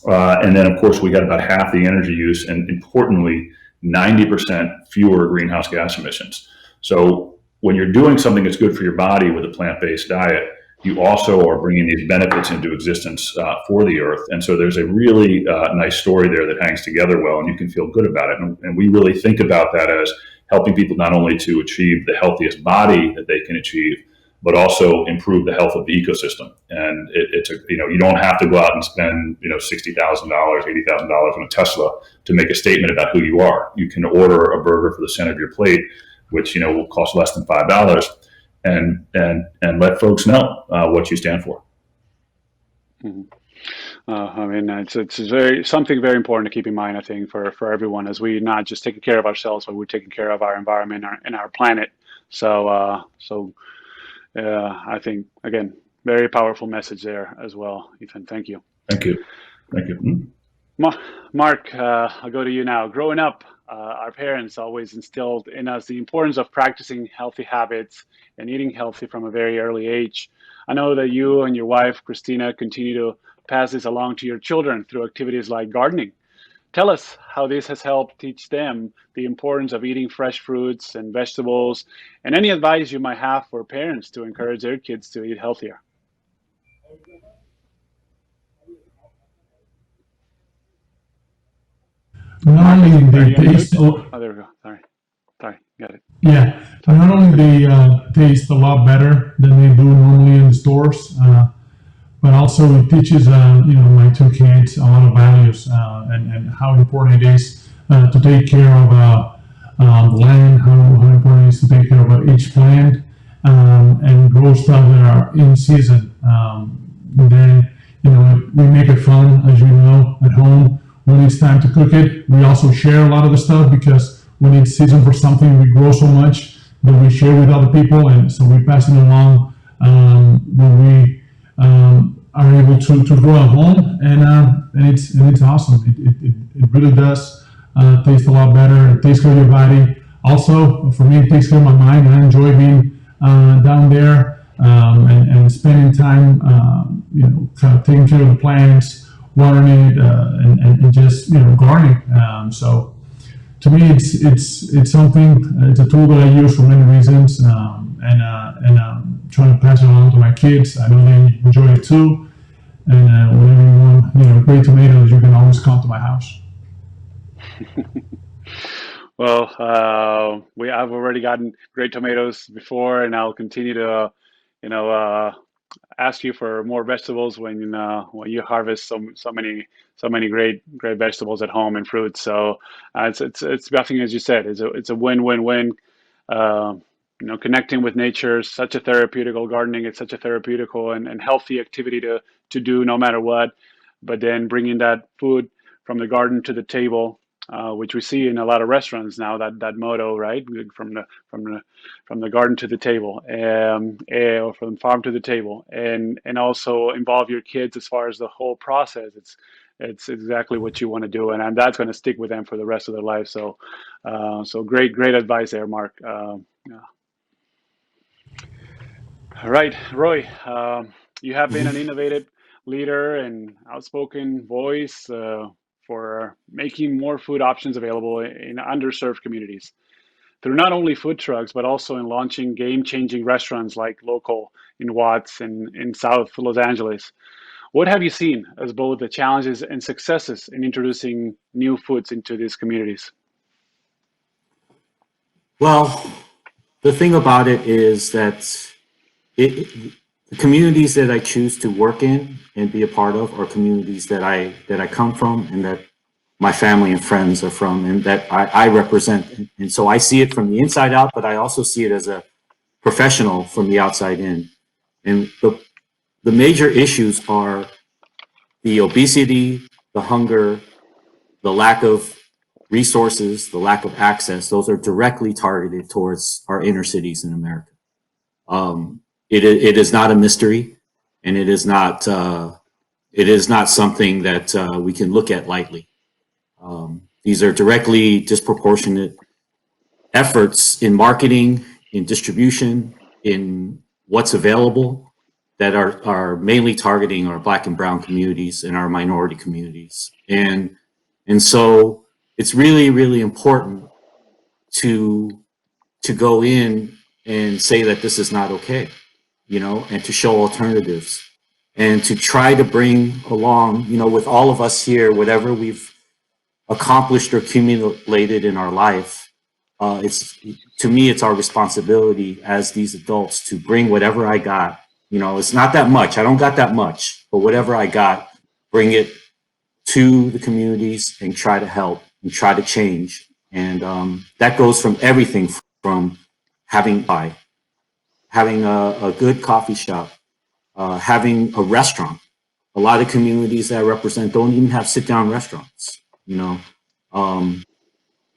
And then, of course, we got about half the energy use, and importantly, 90% fewer greenhouse gas emissions. So when you're doing something that's good for your body with a plant-based diet, you also are bringing these benefits into existence for the earth. And so there's a really nice story there that hangs together well, and you can feel good about it. And we really think about that as helping people not only to achieve the healthiest body that they can achieve, but also improve the health of the ecosystem. And you don't have to go out and spend $60,000, $80,000 on a Tesla to make a statement about who you are. You can order a burger for the center of your plate, which will cost less than $5, and let folks know what you stand for. Mm-hmm. I mean, it's something very important to keep in mind, I think, for everyone, as we not just taking care of ourselves, but we're taking care of our environment and our planet. So I think, again, very powerful message there as well, Ethan. Thank you. Thank you. Thank you. Mark, I'll go to you now. Growing up, our parents always instilled in us the importance of practicing healthy habits and eating healthy from a very early age. I know that you and your wife, Christina, continue to pass this along to your children through activities like gardening. Tell us how this has helped teach them the importance of eating fresh fruits and vegetables, and any advice you might have for parents to encourage their kids to eat healthier. Not only they taste. Oh, there we go. Sorry, got it. Yeah, not only they taste a lot better than they do normally in the stores, but also it teaches my two kids a lot of values and how important it is to take care of the land, how important it is to take care of each plant and grow stuff that are in season. Then we make it fun, as you know, at home. When it's time to cook it, we also share a lot of the stuff, because when it's season for something, we grow so much that we share with other people, and so we pass it along when we are able to grow at home, and it's awesome. It really does taste a lot better. It takes care of your body. Also, for me, it takes care of my mind. I enjoy being down there and spending time, kind of taking care of the plants, watering it, and just gardening. So to me, it's something. It's a tool that I use for many reasons, and trying to pass it along to my kids. I know they enjoy it too. And whenever you want, great tomatoes, you can always come to my house. Well, I've already gotten great tomatoes before, and I'll continue to, ask you for more vegetables when you harvest so many great vegetables at home and fruits. So it's nothing, as you said, it's a win-win-win. Connecting with nature is such a therapeutical. Gardening is such a therapeutical and healthy activity to do no matter what. But then bringing that food from the garden to the table which we see in a lot of restaurants now. That motto, right, from the garden to the table, or from the farm to the table, and also involve your kids as far as the whole process. It's exactly what you want to do, and that's going to stick with them for the rest of their life. So, so great advice there, Mark. Yeah. All right, Roy, you have been an innovative leader and outspoken voice for making more food options available in underserved communities through not only food trucks, but also in launching game-changing restaurants like Local in Watts and in South Los Angeles. What have you seen as both the challenges and successes in introducing new foods into these communities? Well, the thing about it is that the communities that I choose to work in and be a part of are communities that I come from and that my family and friends are from and that I represent. And so I see it from the inside out, but I also see it as a professional from the outside in. And the major issues are the obesity, the hunger, the lack of resources, the lack of access. Those are directly targeted towards our inner cities in America. It is not a mystery, and it is not something that we can look at lightly. These are directly disproportionate efforts in marketing, in distribution, in what's available that are mainly targeting our Black and brown communities and our minority communities. And so it's really, really important to go in and say that this is not okay, and to show alternatives and to try to bring along, with all of us here, whatever we've accomplished or accumulated in our life. To me, it's our responsibility as these adults to bring whatever I got. It's not that much. I don't got that much, but whatever I got, bring it to the communities and try to help and try to change. And that goes from everything from having a good coffee shop, having a restaurant. A lot of communities that I represent don't even have sit-down restaurants.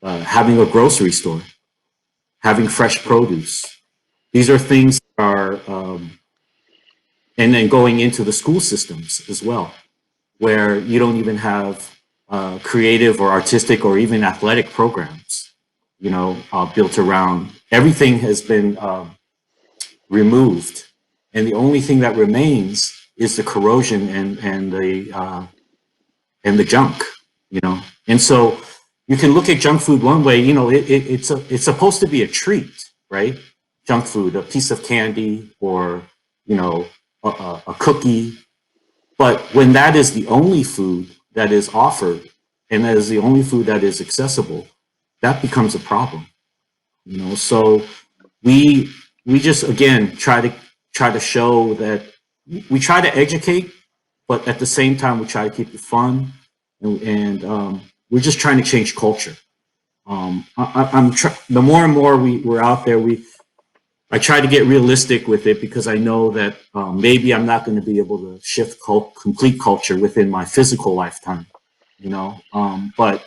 Having a grocery store, having fresh produce. These are things that are, and then going into the school systems as well, where you don't even have creative or artistic or even athletic programs, built around. Everything has been removed, and the only thing that remains is the corrosion and the junk, And so you can look at junk food one way, it's supposed to be a treat, right? Junk food, a piece of candy or, a cookie. But when that is the only food that is offered and that is the only food that is accessible, that becomes a problem, So we just, again, try to show that we try to educate, but at the same time, we try to keep it fun. And we're just trying to change culture. The more and more we're out there, I try to get realistic with it because I know that maybe I'm not going to be able to shift complete culture within my physical lifetime, But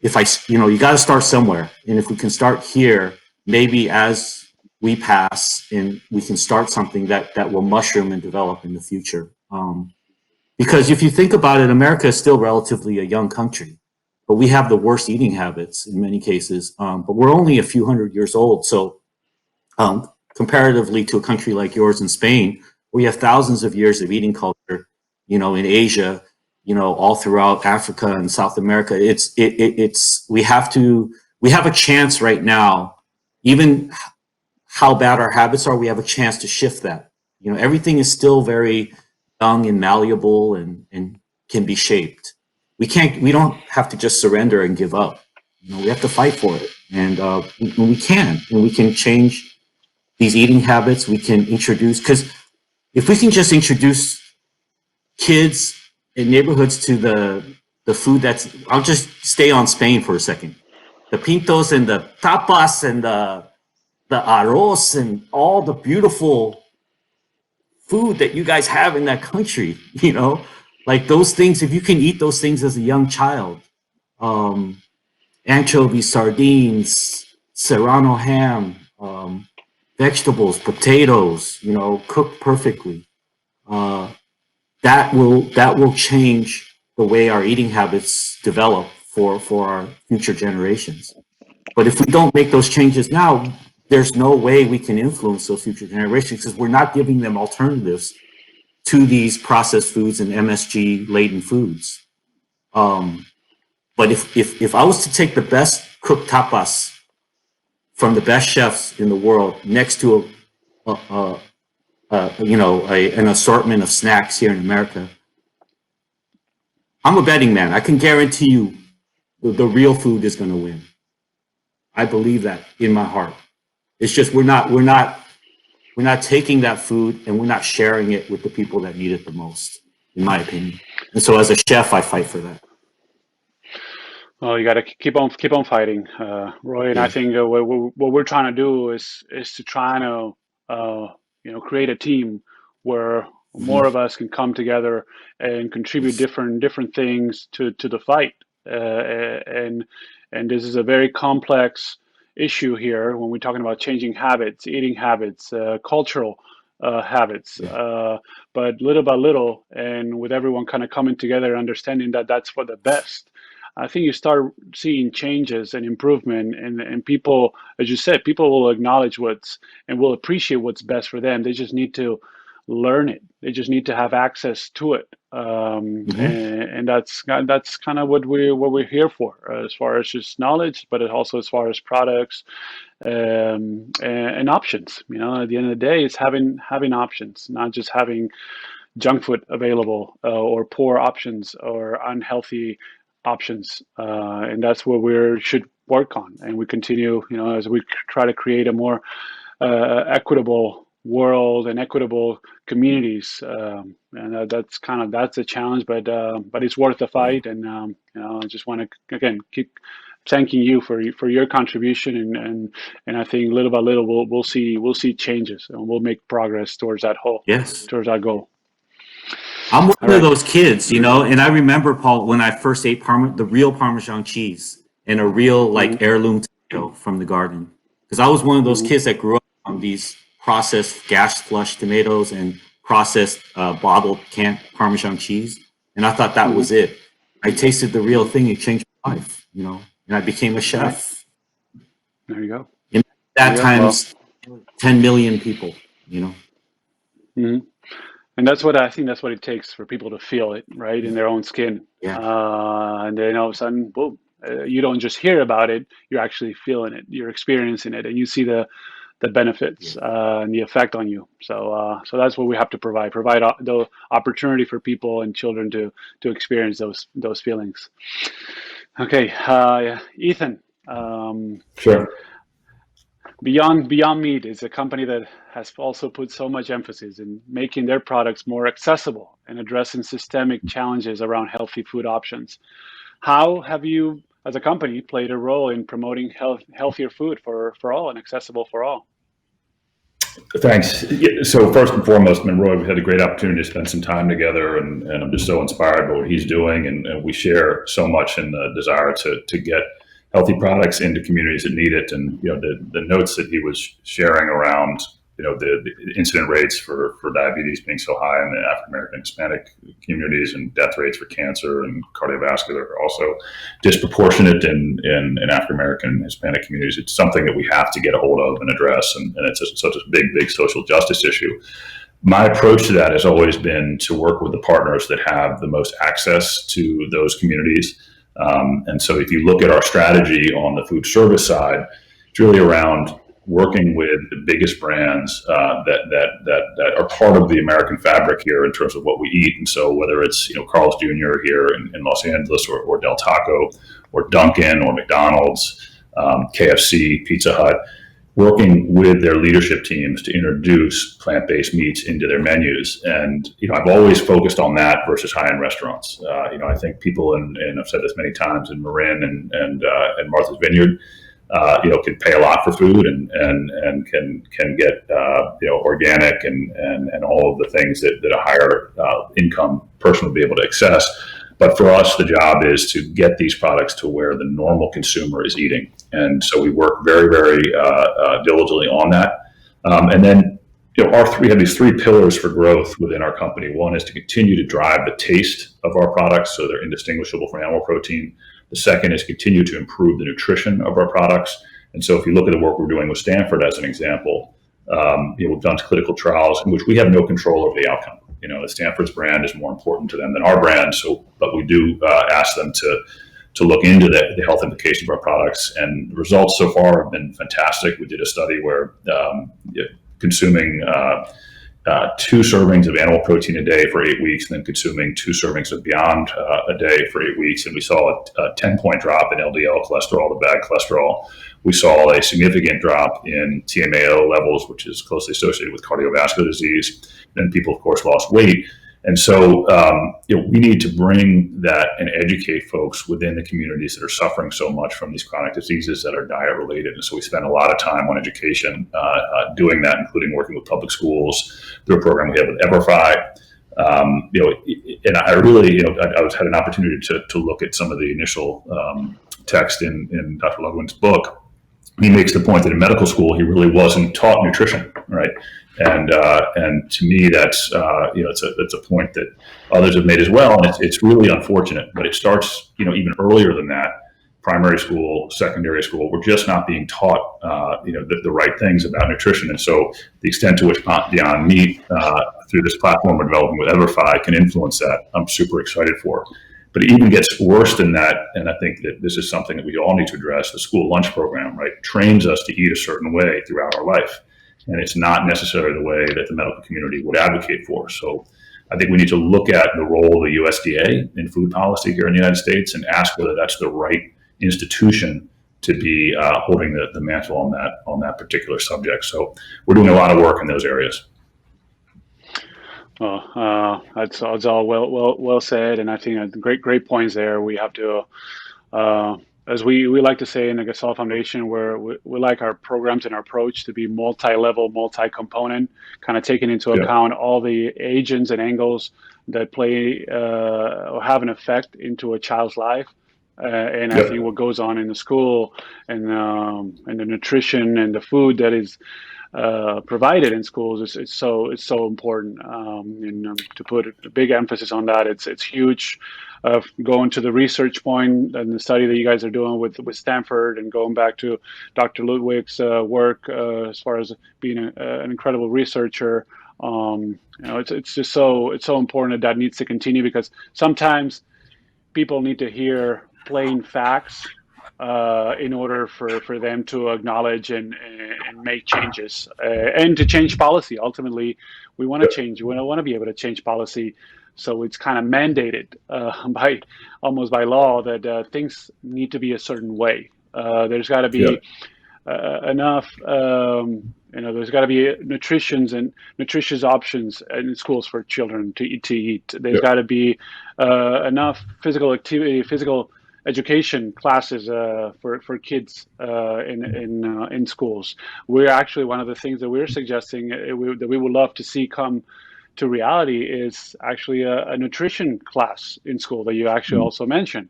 if you got to start somewhere, and if we can start here, maybe as we pass, and we can start something that will mushroom and develop in the future. Because if you think about it, America is still relatively a young country, but we have the worst eating habits in many cases. But we're only a few hundred years old. So comparatively to a country like yours in Spain, we have thousands of years of eating culture, in Asia, all throughout Africa and South America. We have a chance right now, even how bad our habits are, we have a chance to shift that. Everything is still very young and malleable and can be shaped. We don't have to just surrender and give up. We have to fight for it. And we can change these eating habits. We can introduce, because if we can just introduce kids in neighborhoods to the food I'll just stay on Spain for a second. The pintos and the tapas and the arroz and all the beautiful food that you guys have in that country, like those things, if you can eat those things as a young child, anchovies, sardines, serrano ham, vegetables, potatoes, cooked perfectly. That will change the way our eating habits develop for our future generations. But if we don't make those changes now, there's no way we can influence those future generations because we're not giving them alternatives to these processed foods and MSG laden foods. But if I was to take the best cooked tapas from the best chefs in the world next to an assortment of snacks here in America, I'm a betting man. I can guarantee you the real food is going to win. I believe that in my heart. It's just we're not taking that food and we're not sharing it with the people that need it the most, in my opinion. And so as a chef, I fight for that. Well, you got to keep on fighting, Roy. And I think what we're trying to do is to try to create a team where more of us can come together and contribute different things to the fight. And this is a very complex issue here when we're talking about changing habits, eating habits, cultural habits. But little by little, and with everyone kind of coming together, understanding that that's for the best, I think you start seeing changes and improvement, and people, as you said, people will acknowledge and will appreciate what's best for them. They just need to learn it. They just need to have access to it, and that's kind of what we're here for, as far as just knowledge, but also as far as products and options. At the end of the day, it's having options, not just having junk food available or poor options or unhealthy options, and that's what we should work on. And we continue, as we try to create a more equitable world and equitable communities, and that's a challenge, but it's worth the fight. And I just want to again keep thanking you for your contribution, and I think little by little we'll see changes, and we'll make progress towards that towards that goal. I'm one of those kids, and I remember, Paul, when I first ate the real Parmesan cheese and a real heirloom tomato from the garden, because I was one of those kids that grew up on these processed gas flush tomatoes and processed bottled canned Parmesan cheese, and I thought that was it. I tasted the real thing; it changed my life, and I became a chef. There you go. And that times 10 million people, Mm-hmm. And that's what I think. That's what it takes for people to feel it, right, in their own skin. And then all of a sudden, boom! You don't just hear about it; you're actually feeling it. You're experiencing it, and you see the benefits and the effect on you. So that's what we have to provide the opportunity for people and children to experience those feelings. Okay, Ethan. Sure. Beyond Meat is a company that has also put so much emphasis in making their products more accessible and addressing systemic challenges around healthy food options. How have you, as a company, played a role in promoting healthier food for all and accessible for all? Thanks. So first and foremost, Roy, we've had a great opportunity to spend some time together, and I'm just so inspired by what he's doing, and we share so much in the desire to get healthy products into communities that need it. And the notes that he was sharing around the incident rates for diabetes being so high in the African American Hispanic communities, and death rates for cancer and cardiovascular are also disproportionate in African American Hispanic communities. It's something that we have to get a hold of and address, and it's such a big social justice issue. My approach to that has always been to work with the partners that have the most access to those communities. And so if you look at our strategy on the food service side, it's really around working with the biggest brands that are part of the American fabric here in terms of what we eat. And so whether it's Carl's Jr. here in Los Angeles, or Del Taco, or Dunkin', or McDonald's, KFC, Pizza Hut, working with their leadership teams to introduce plant-based meats into their menus. And I've always focused on that versus high-end restaurants. I think people, and I've said this many times, in Marin and Martha's Vineyard, can pay a lot for food and can get organic and all of the things that a higher income person would be able to access. But for us, the job is to get these products to where the normal consumer is eating. And so we work very, very diligently on that. And then, we have these three pillars for growth within our company. One is to continue to drive the taste of our products so they're indistinguishable from animal protein. The second is continue to improve the nutrition of our products. And so if you look at the work we're doing with Stanford as an example, we've done clinical trials in which we have no control over the outcome. The Stanford's brand is more important to them than our brand. But we do ask them to look into the health implications of our products. And the results so far have been fantastic. We did a study where consuming 2 servings of animal protein a day for 8 weeks, and then consuming 2 servings of Beyond a day for 8 weeks. And we saw a 10-point drop in LDL cholesterol, the bad cholesterol. We saw a significant drop in TMAO levels, which is closely associated with cardiovascular disease. Then people, of course, lost weight. And so we need to bring that and educate folks within the communities that are suffering so much from these chronic diseases that are diet related. And so we spend a lot of time on education doing that, including working with public schools through a program we have with EverFi. And I really, I had an opportunity to look at some of the initial text in Dr. Ludwig's book. He makes the point that in medical school, he really wasn't taught nutrition, right? And to me, that's it's a point that others have made as well, and it's really unfortunate. But it starts even earlier than that. Primary school, secondary school, we're just not being taught the right things about nutrition. And so the extent to which Beyond Meat through this platform we're developing with EverFi can influence that, I'm super excited for. But it even gets worse than that, and I think that this is something that we all need to address. The school lunch program, right, trains us to eat a certain way throughout our life. And it's not necessarily the way that the medical community would advocate for. So I think we need to look at the role of the USDA in food policy here in the United States and ask whether that's the right institution to be holding the mantle on that particular subject. So we're doing a lot of work in those areas. Well, that's all well said, and I think great points there. We have to, as we like to say in the Gasol Foundation, where we like our programs and our approach to be multi-level, multi-component, kind of taking into account all the agents and angles that play or have an effect into a child's life. And I think what goes on in the school and the nutrition and the food that is provided in schools is so important. And to put a big emphasis on that, it's huge. Going to the research point and the study that you guys are doing with Stanford, and going back to Dr. Ludwig's work as far as being an incredible researcher. It's just it's so important that needs to continue, because sometimes people need to hear plain facts in order for them to acknowledge and make changes and to change policy. Ultimately, we want to change. We want to be able to change policy. So it's kind of mandated by law that things need to be a certain way. There's got to be enough. There's got to be nutritious options in schools for children to eat. There's got to be enough physical activity, physical education classes for kids in schools. We're actually, one of the things that we're suggesting that we would love to see come to reality is actually a nutrition class in school that you actually also mentioned.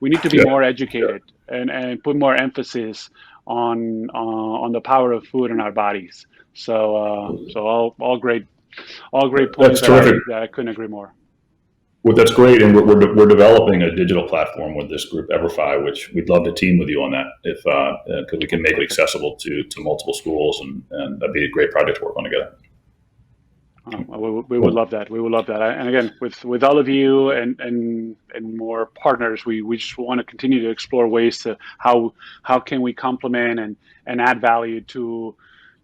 We need to be more educated and put more emphasis on the power of food in our bodies. So all great points that I couldn't agree more. Well, that's great, and we're developing a digital platform with this group EverFi, which we'd love to team with you on that, if because we can make it accessible to multiple schools, and that'd be a great project to work on together. We would love that. We would love that. And again, with all of you and more partners, we just want to continue to explore ways to how can we complement and add value to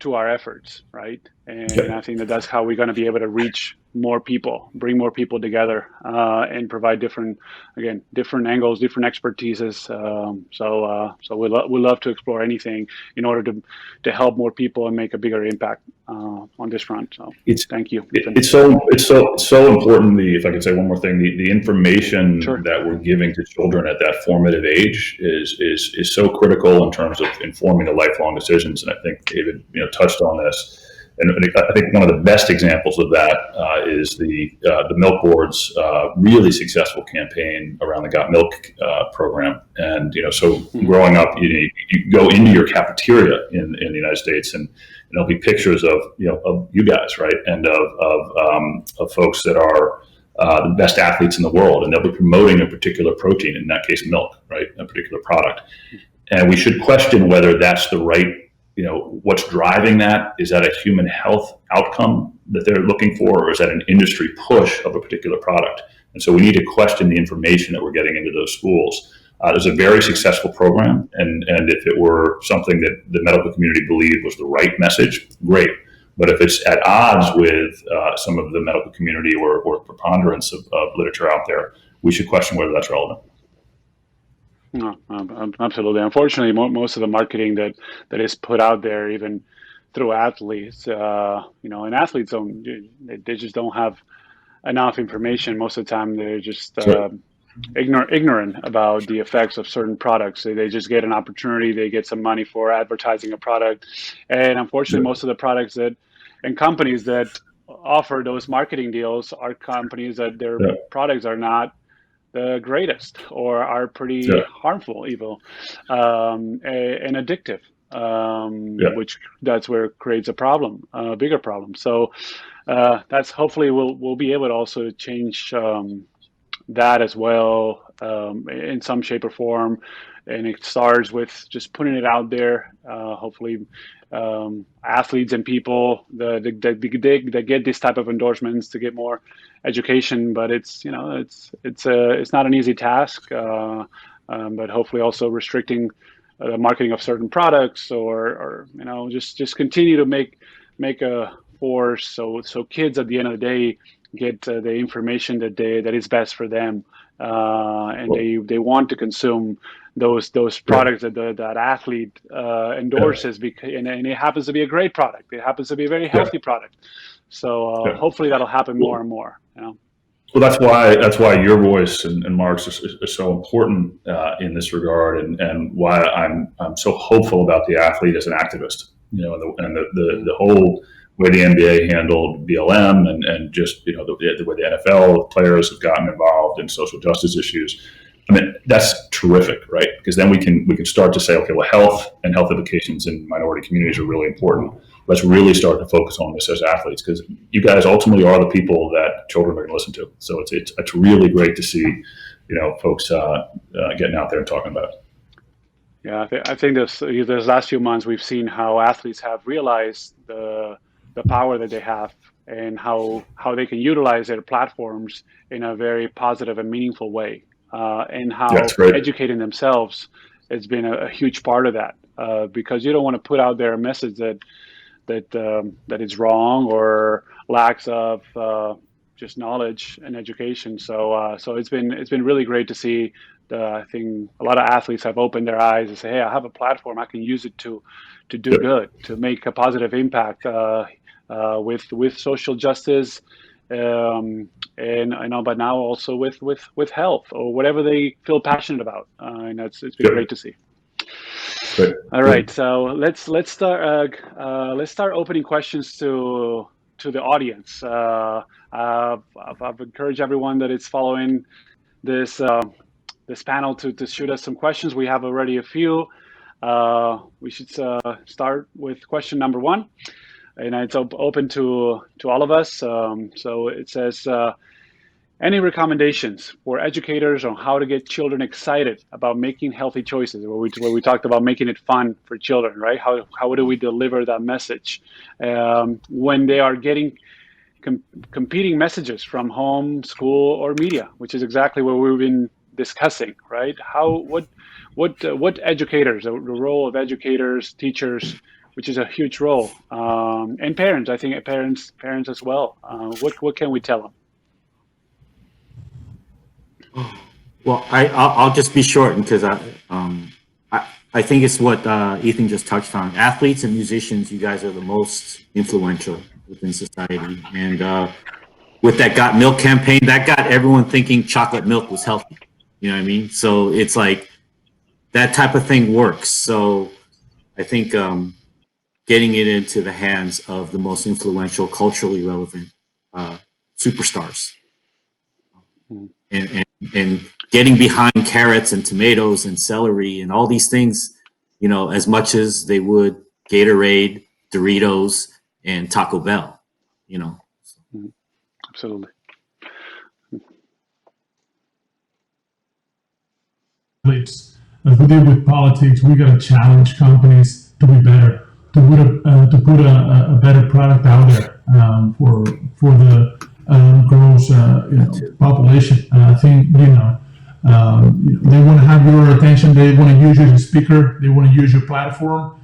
our efforts, right? And I think that's how we're going to be able to reach more people, bring more people together, and provide different angles, different expertises. So we love to explore anything in order to help more people and make a bigger impact on this front. So thank you. It's so important. If I could say one more thing, the information that we're giving to children at that formative age is so critical in terms of informing the lifelong decisions. And I think David touched on this. And I think one of the best examples of that is the Milk Board's really successful campaign around the Got Milk program. And so growing up, you go into your cafeteria in the United States, and there'll be pictures of you guys, right, and of folks that are the best athletes in the world, and they'll be promoting a particular protein, in that case milk, right, a particular product. And we should question whether that's the right, what's driving that. Is that a human health outcome that they're looking for, or is that an industry push of a particular product? And so we need to question the information that we're getting into those schools. There's a very successful program, and if it were something that the medical community believed was the right message, great. But if it's at odds with some of the medical community or preponderance of literature out there, we should question whether that's relevant. No, absolutely. Unfortunately, most of the marketing that is put out there, even through athletes, and athletes they just don't have enough information. Most of the time, they're just ignorant about the effects of certain products. They just get an opportunity, they get some money for advertising a product, and unfortunately, most of the products and companies that offer those marketing deals are companies that their products are not the greatest, or are pretty harmful, evil, and addictive, which that's where it creates a problem, a bigger problem. So that's hopefully we'll be able to also change that as well, in some shape or form. And it starts with just putting it out there. Hopefully, athletes and people that get this type of endorsements to get more education. But it's not an easy task. But hopefully, also restricting the marketing of certain products, or just continue to make a force so kids at the end of the day get the information that is best for them, and they want to consume those products that athlete endorses, and it happens to be a great product. It happens to be a very healthy product. So hopefully that'll happen more and more. Well, that's why your voice and Mark's is so important in this regard, and why I'm so hopeful about the athlete as an activist. And the whole way the NBA handled BLM, and just the way the NFL players have gotten involved in social justice issues. I mean, that's terrific, right? Because then we can start to say, okay, well, health and health implications in minority communities are really important. Let's really start to focus on this as athletes, because you guys ultimately are the people that children are going to listen to. So it's really great to see, folks getting out there and talking about it. Yeah, I think this last few months we've seen how athletes have realized the power that they have, and how they can utilize their platforms in a very positive and meaningful way, and how educating themselves has been a huge part of that, because you don't want to put out there a message that is wrong or lacks of just knowledge and education. So it's been really great to see. I think a lot of athletes have opened their eyes and say, hey, I have a platform, I can use it to do good, to make a positive impact with social justice, and but now also with health, or whatever they feel passionate about, and it's been great to see. Good. All right, so let's start opening questions to the audience. I've encouraged everyone that is following this panel to shoot us some questions. We have already a few. We should start with question number 1, and it's open to all of us. So it says, any recommendations for educators on how to get children excited about making healthy choices? Where we talked about making it fun for children, right? How do we deliver that message when they are getting competing messages from home, school, or media, which is exactly what we've been discussing, right? What educators, the role of educators, teachers, which is a huge role, and parents. I think parents as well. What can we tell them? Well, I'll just be short, because I think it's what Ethan just touched on. Athletes and musicians, you guys are the most influential within society, and with that Got Milk campaign, that got everyone thinking chocolate milk was healthy. You know what I mean? So it's like that type of thing works. So I think getting it into the hands of the most influential, culturally relevant superstars. And getting behind carrots and tomatoes and celery and all these things, you know, as much as they would Gatorade, Doritos, and Taco Bell, you know. Absolutely. As we did with politics, we got to challenge companies to be better, to put a better product out there for the gross population. I think they want to have your attention. They want to use you as a speaker. They want to use your platform.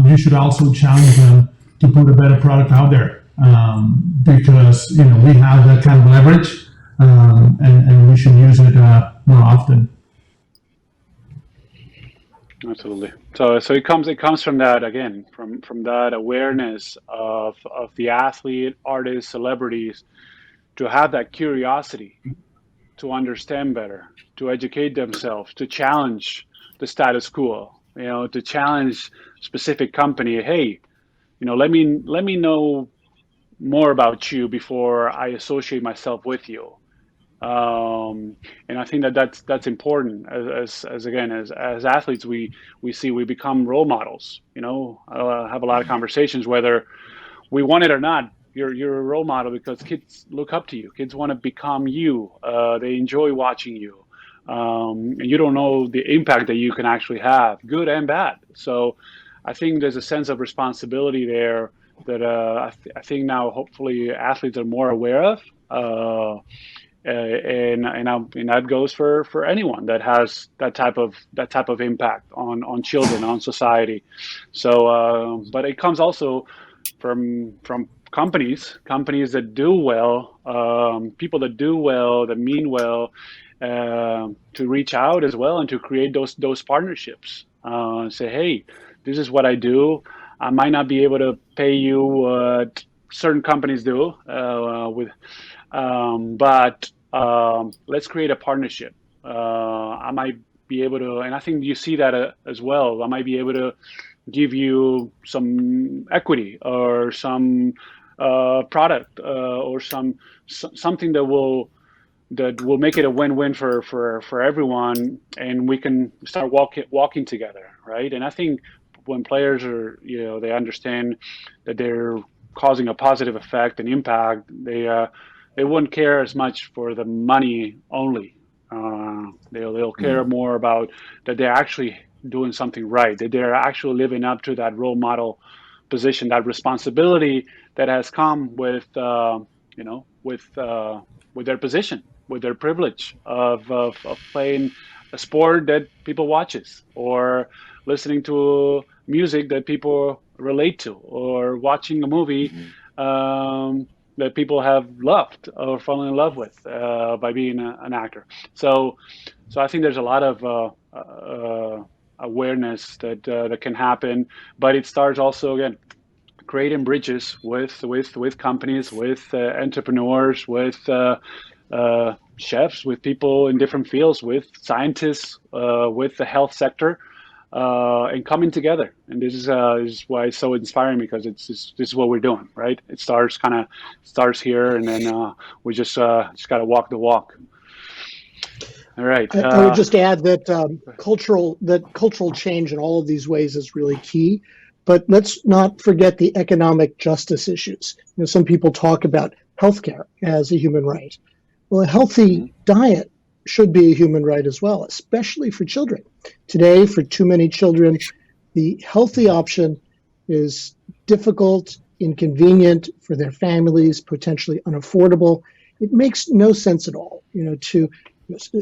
You should also challenge them to put a better product out there because we have that kind of leverage, and we should use it more often. Absolutely. So it comes from that, again, from that awareness of the athlete, artists, celebrities, to have that curiosity to understand better, to educate themselves, to challenge the status quo, to challenge specific company. Hey, let me know more about you before I associate myself with you. And I think that's important as athletes, we become role models. I have a lot of conversations, whether we want it or not. You're a role model because kids look up to you. Kids want to become you. They enjoy watching you. And you don't know the impact that you can actually have, good and bad. So I think there's a sense of responsibility there that I think now hopefully athletes are more aware of. And that goes for anyone that has that type of impact on children, on society. So, but it comes also from companies that do well, people that do well, that mean well, to reach out as well and to create those partnerships. Say, hey, this is what I do. I might not be able to pay you what certain companies do, but let's create a partnership. I might be able to, and I think you see that as well. I might be able to give you some equity or some product or something that will make it a win-win for everyone, and we can start walking together, right? And I think when players are, they understand that they're causing a positive effect and impact, they wouldn't care as much for the money only. They'll care more about that they're actually doing something right, that they're actually living up to that role model position, that responsibility that has come with their position, with their privilege of playing a sport that people watches, or listening to music that people relate to, or watching a movie that people have loved or fallen in love with by being an actor. So I think there's a lot of awareness that can happen, but it starts also, again, creating bridges with companies, with entrepreneurs, with chefs, with people in different fields, with scientists, with the health sector, and coming together. And this is why it's so inspiring, because this is what we're doing, right? It starts here, and then we just got to walk the walk. All right. I would just add that cultural change in all of these ways is really key. But let's not forget the economic justice issues. Some people talk about healthcare as a human right. Well, a healthy diet should be a human right as well, especially for children. Today, for too many children, the healthy option is difficult, inconvenient for their families, potentially unaffordable. It makes no sense at all.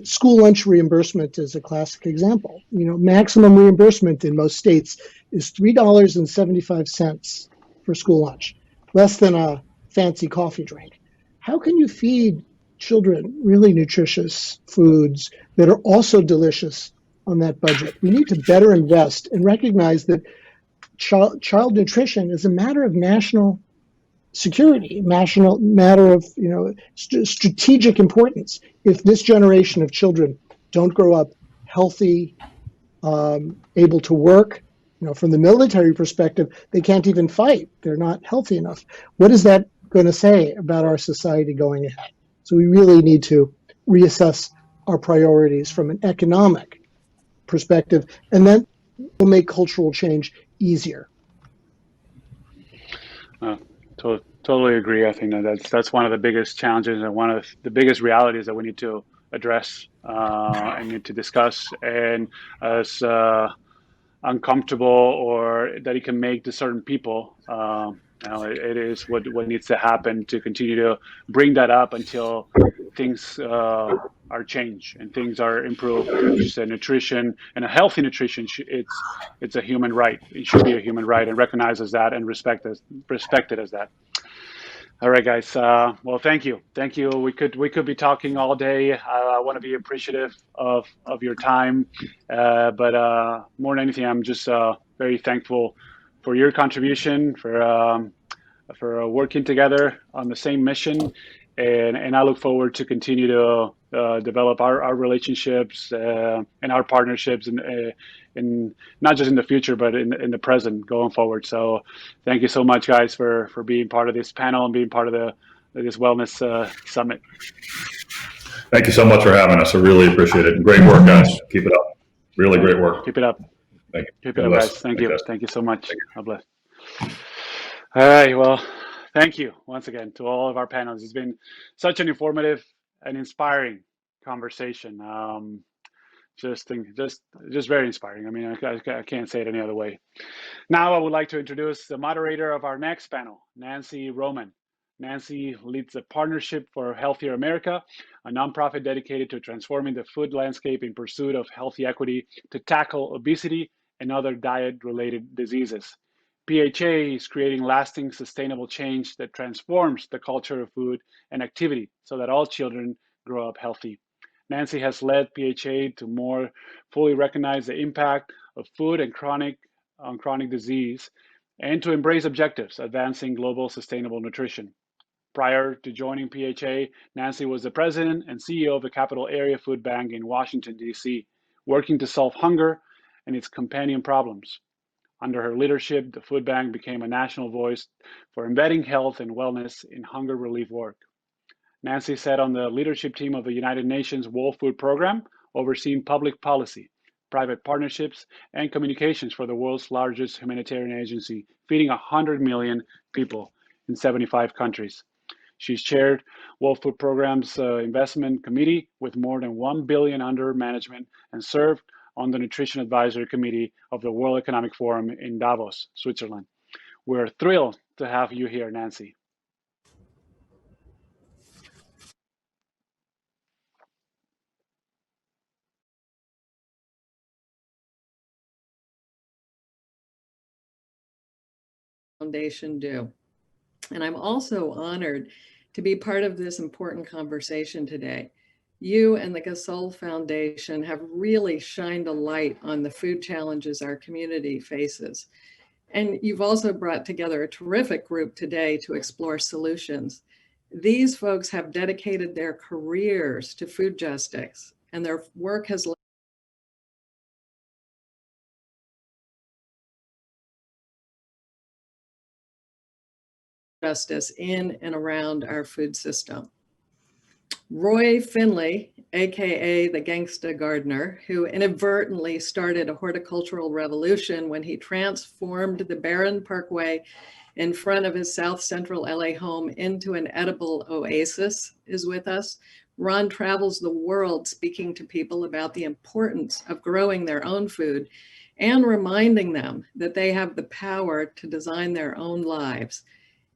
School lunch reimbursement is a classic example. Maximum reimbursement in most states is $3.75 for school lunch, less than a fancy coffee drink. How can you feed children really nutritious foods that are also delicious on that budget? We need to better invest and recognize that child nutrition is a matter of national security, matter of strategic importance. If this generation of children don't grow up healthy, able to work, From the military perspective, they can't even fight. They're not healthy enough. What is that going to say about our society going ahead? So we really need to reassess our priorities from an economic perspective, and then will make cultural change easier. Totally agree. I think that's one of the biggest challenges and one of the biggest realities that we need to address and need to discuss. And as uncomfortable or that it can make to certain people, it is what needs to happen to continue to bring that up until things are changed and things are improved. As you said, nutrition and a healthy nutrition, it's a human right. It should be a human right and recognized as that and respected as that. All right, guys. Well, thank you. We could be talking all day. I want to be appreciative of your time, but more than anything, I'm just very thankful for your contribution, for working together on the same mission, and I look forward to continue to develop our relationships and our partnerships in not just in the future, but in the present going forward. So thank you so much, guys, for being part of this panel and being part of this wellness summit. Thank you so much for having us. I really appreciate it. Great work, guys. Keep it up. Really great work. Keep it up. Thank you. Keep it up, guys. Thank you. Thank you so much. God bless. All right. Well, thank you once again to all of our panels. It's been such an informative and inspiring conversation. Just very inspiring. I mean, I can't say it any other way. Now I would like to introduce the moderator of our next panel, Nancy Roman. Nancy leads the Partnership for Healthier America, a nonprofit dedicated to transforming the food landscape in pursuit of healthy equity to tackle obesity and other diet-related diseases. PHA is creating lasting, sustainable change that transforms the culture of food and activity so that all children grow up healthy. Nancy has led PHA to more fully recognize the impact of food and chronic disease and to embrace objectives advancing global sustainable nutrition. Prior to joining PHA, Nancy was the president and CEO of the Capital Area Food Bank in Washington, D.C., working to solve hunger and its companion problems. Under her leadership, the food bank became a national voice for embedding health and wellness in hunger relief work. Nancy sat on the leadership team of the United Nations World Food Program, overseeing public policy, private partnerships, and communications for the world's largest humanitarian agency, feeding 100 million people in 75 countries. She's chaired World Food Program's investment committee with more than $1 billion under management and served on the Nutrition Advisory Committee of the World Economic Forum in Davos, Switzerland. We're thrilled to have you here, Nancy. Foundation do. And I'm also honored to be part of this important conversation today. You and the Gasol Foundation have really shined a light on the food challenges our community faces. And you've also brought together a terrific group today to explore solutions. These folks have dedicated their careers to food justice, and their work has led justice in and around our food system. Roy Finley, AKA the Gangsta Gardener, who inadvertently started a horticultural revolution when he transformed the barren parkway in front of his South Central LA home into an edible oasis, is with us. Ron travels the world speaking to people about the importance of growing their own food and reminding them that they have the power to design their own lives.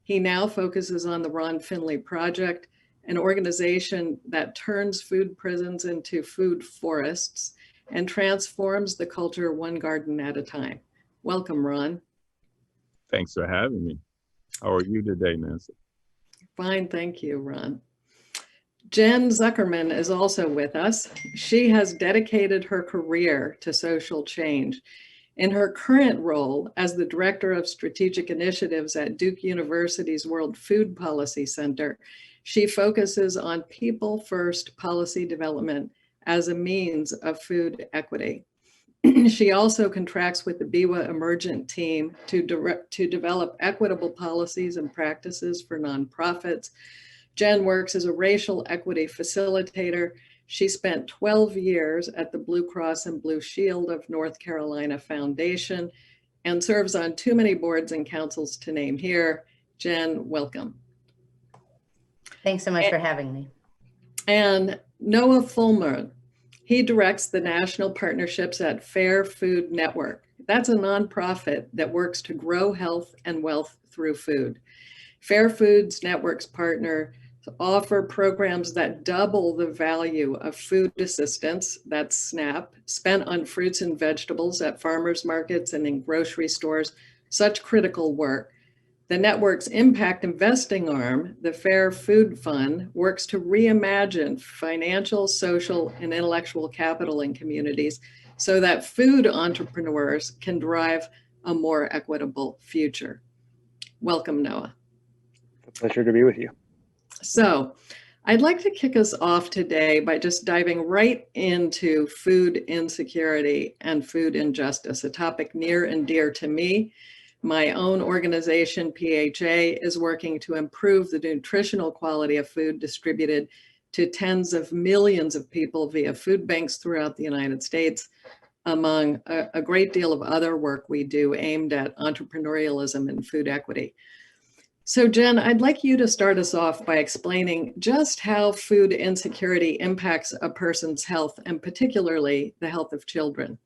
He now focuses on the Ron Finley Project, an organization that turns food prisons into food forests and transforms the culture one garden at a time. Welcome, Ron. Thanks for having me. How are you today, Nancy? Fine, thank you, Ron. Jen Zuckerman is also with us. She has dedicated her career to social change. In her current role as the Director of Strategic Initiatives at Duke University's World Food Policy Center, she focuses on people-first policy development as a means of food equity. She also contracts with the BIWA Emergent team to develop equitable policies and practices for nonprofits. Jen works as a racial equity facilitator. She spent 12 years at the Blue Cross and Blue Shield of North Carolina Foundation and serves on too many boards and councils to name here. Jen, welcome. Thanks so much for having me. And Noah Fulmer, he directs the national partnerships at Fair Food Network. That's a nonprofit that works to grow health and wealth through food. Fair Foods Network's partner offer programs that double the value of food assistance, that's SNAP, spent on fruits and vegetables at farmers markets and in grocery stores, such critical work. The network's impact investing arm, the Fair Food Fund, works to reimagine financial, social, and intellectual capital in communities so that food entrepreneurs can drive a more equitable future. Welcome, Noah. It's a pleasure to be with you. So I'd like to kick us off today by just diving right into food insecurity and food injustice, a topic near and dear to me. My own organization, PHA, is working to improve the nutritional quality of food distributed to tens of millions of people via food banks throughout the United States, among a great deal of other work we do aimed at entrepreneurialism and food equity. So Jen, I'd like you to start us off by explaining just how food insecurity impacts a person's health, and particularly the health of children.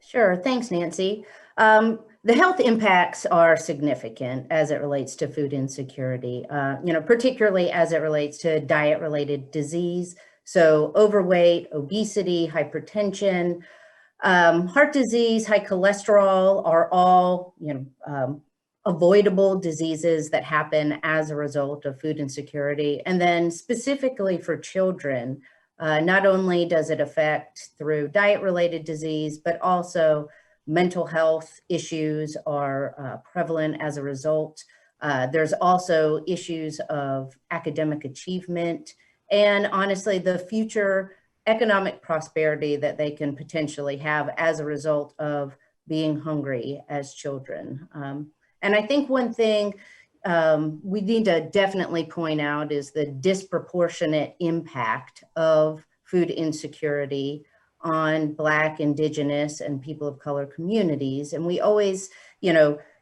Sure, thanks, Nancy. The health impacts are significant as it relates to food insecurity, particularly as it relates to diet-related disease. So overweight, obesity, hypertension, heart disease, high cholesterol are all, avoidable diseases that happen as a result of food insecurity. And then specifically for children, not only does it affect through diet-related disease, but also mental health issues are prevalent as a result. There's also issues of academic achievement and honestly, the future economic prosperity that they can potentially have as a result of being hungry as children. And I think one thing we need to definitely point out is the disproportionate impact of food insecurity on Black, Indigenous, and people of color communities. And we always,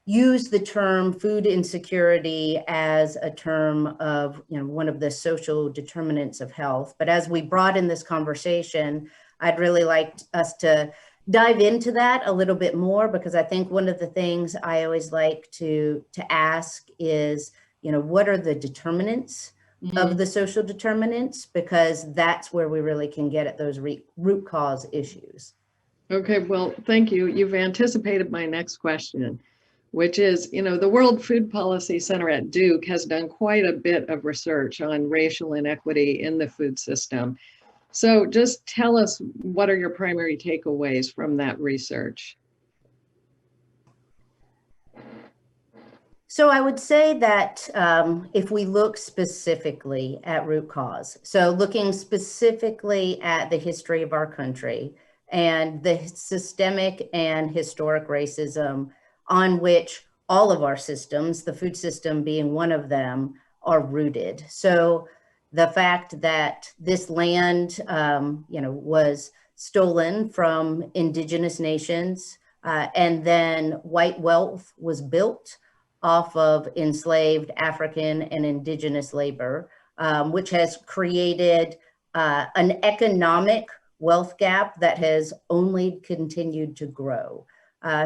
use the term food insecurity as a term of, one of the social determinants of health. But as we broaden this conversation, I'd really like us to dive into that a little bit more, because I think one of the things I always like to ask is, what are the determinants of the social determinants? Because that's where we really can get at those root cause issues. Okay, well, thank you. You've anticipated my next question, which is, the World Food Policy Center at Duke has done quite a bit of research on racial inequity in the food system. So just tell us, what are your primary takeaways from that research? So I would say that if we look specifically at root cause, so looking specifically at the history of our country and the systemic and historic racism on which all of our systems, the food system being one of them, are rooted. So the fact that this land, was stolen from indigenous nations, and then white wealth was built off of enslaved African and indigenous labor, which has created an economic wealth gap that has only continued to grow.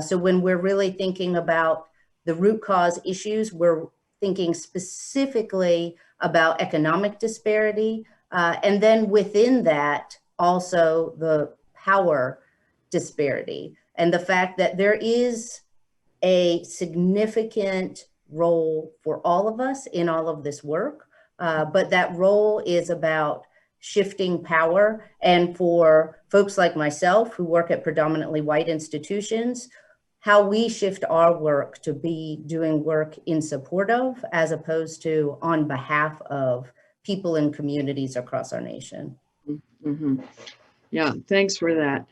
So when we're really thinking about the root cause issues, we're thinking specifically about economic disparity, and then within that, also the power disparity, and the fact that there is a significant role for all of us in all of this work, but that role is about shifting power. And for folks like myself who work at predominantly white institutions, how we shift our work to be doing work in support of, as opposed to on behalf of people and communities across our nation. Mm-hmm. Yeah, thanks for that.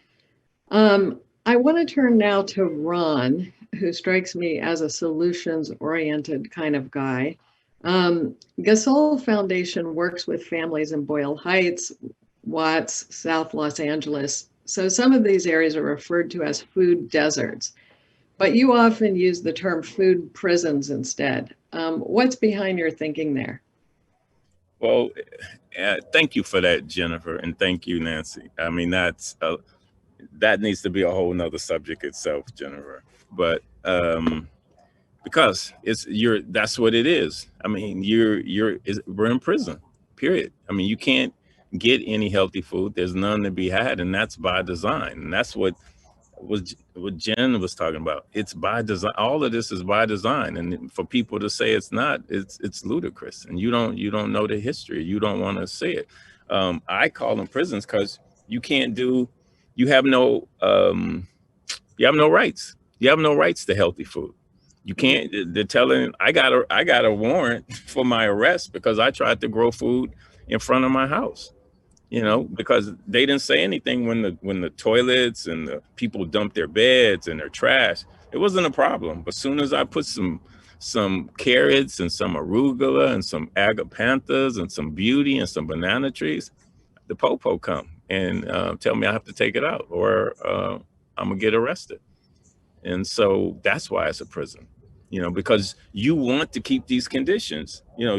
I want to turn now to Ron, who strikes me as a solutions-oriented kind of guy. Gasol Foundation works with families in Boyle Heights, Watts, South Los Angeles. So some of these areas are referred to as food deserts, but you often use the term food prisons instead. What's behind your thinking there? Well, thank you for that, Jennifer, and thank you, Nancy. I mean, that needs to be a whole nother subject itself, Jennifer. But because that's what it is. I mean, we're in prison, period. I mean, you can't get any healthy food. There's none to be had, and that's by design. And that's what Jen was talking about. It's by design. All of this is by design. And for people to say it's not, it's ludicrous. And you don't know the history. You don't want to see it. I call them prisons because you have no rights. You have no rights to healthy food. You can't. They're telling I got a warrant for my arrest because I tried to grow food in front of my house. Because they didn't say anything when the toilets and the people dumped their beds and their trash. It wasn't a problem. But as soon as I put some carrots and some arugula and some agapanthus and some beauty and some banana trees, the popo come and tell me I have to take it out or I'm gonna get arrested. And so that's why it's a prison, because you want to keep these conditions. I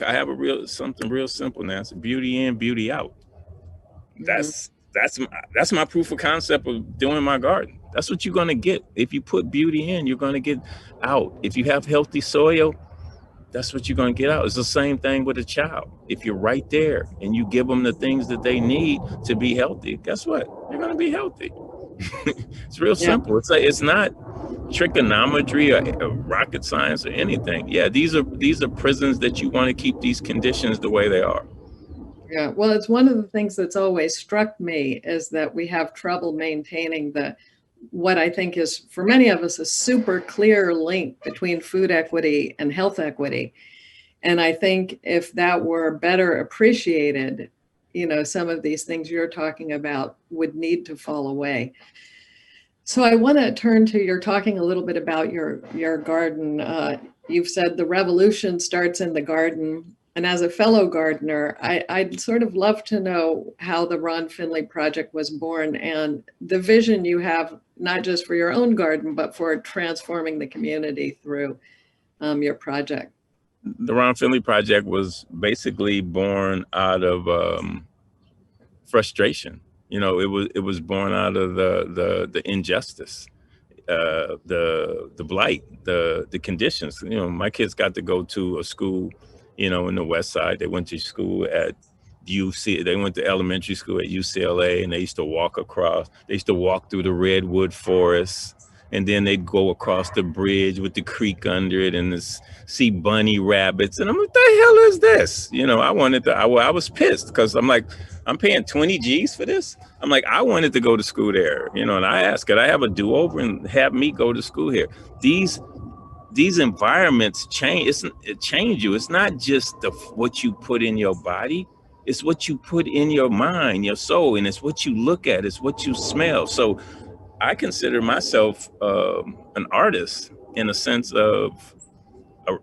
have something real simple, Nancy: beauty in, beauty out. That's my proof of concept of doing my garden. That's what you're going to get. If you put beauty in, you're going to get out. If you have healthy soil, that's what you're going to get out. It's the same thing with a child. If you're right there and you give them the things that they need to be healthy, guess what? They're going to be healthy. It's real simple. It's not trigonometry or rocket science or anything. Yeah, these are prisons that you want to keep these conditions the way they are. Yeah, well, it's one of the things that's always struck me is that we have trouble maintaining what I think is, for many of us, a super clear link between food equity and health equity. And I think if that were better appreciated, some of these things you're talking about would need to fall away. So I want to turn to, you're talking a little bit about your garden. You've said the revolution starts in the garden. And as a fellow gardener, I'd sort of love to know how the Ron Finley Project was born and the vision you have, not just for your own garden, but for transforming the community through your project. The Ron Finley Project was basically born out of frustration. It was born out of the injustice, the blight, the conditions. My kids got to go to a school in the West Side. They went to school at UC. They went to elementary school at UCLA, and they used to walk through the redwood forest, and then they'd go across the bridge with the creek under it and see bunny rabbits. And I'm like, what the hell is this? I was pissed because I'm like, I'm paying 20 G's for this. I'm like, I wanted to go to school there, and I asked, could I have a do-over and have me go to school here? These environments change you. It's not just what you put in your body, it's what you put in your mind, your soul, and it's what you look at, it's what you smell. So I consider myself an artist in a sense of,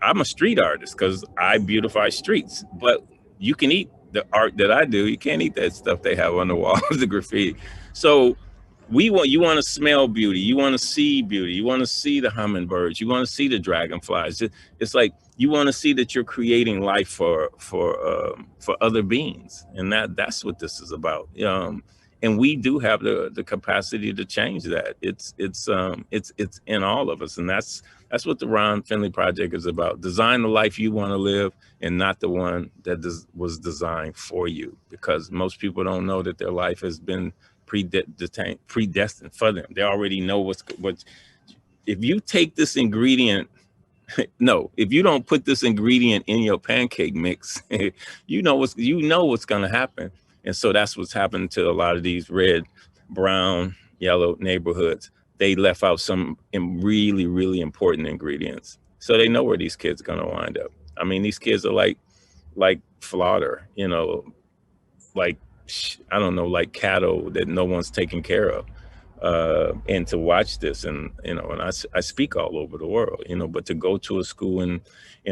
I'm a street artist because I beautify streets, but you can eat the art that I do. You can't eat that stuff they have on the walls, the graffiti. So you want to smell beauty, you want to see beauty, you want to see the hummingbirds, you want to see the dragonflies. It's like you want to see that you're creating life for other beings, and that's what this is about. And we do have the capacity to change that. It's in all of us, and that's what the Ron Finley Project is about. Design the life you want to live, and not the one that was designed for you. Because most people don't know that their life has been predestined for them. They already know what's. If you take this ingredient, if you don't put this ingredient in your pancake mix, you know what's going to happen. And so that's what's happened to a lot of these red, brown, yellow neighborhoods. They left out some really, really important ingredients. So they know where these kids are going to wind up. I mean, these kids are like fodder, like I don't know, like cattle that no one's taking care of. And to watch this, and I speak all over the world, but to go to a school in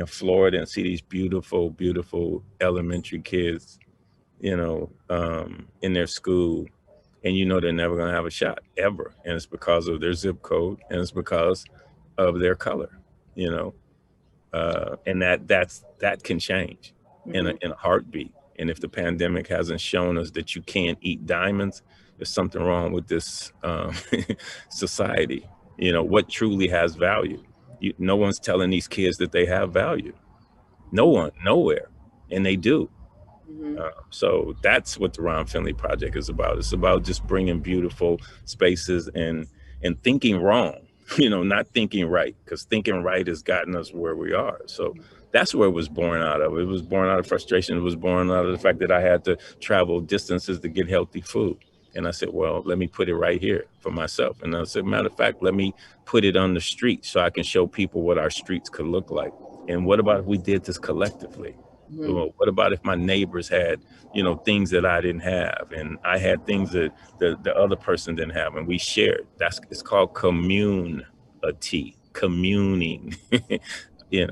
Florida and see these beautiful elementary kids, in their school, and they're never going to have a shot ever, and it's because of their zip code, and it's because of their color, and that can change in a heartbeat. And if the pandemic hasn't shown us that you can't eat diamonds, there's something wrong with this society. What truly has value? No one's telling these kids that they have value. No one, nowhere, and they do. So that's what the Ron Finley Project is about. It's about just bringing beautiful spaces and thinking wrong, not thinking right, because thinking right has gotten us where we are. So that's where it was born out of. It was born out of frustration. It was born out of the fact that I had to travel distances to get healthy food. And I said, well, let me put it right here for myself. And I said, matter of fact, let me put it on the street so I can show people what our streets could look like. And what about if we did this collectively? Well, what about if my neighbors had, things that I didn't have, and I had things that the other person didn't have, and we shared? It's called communing.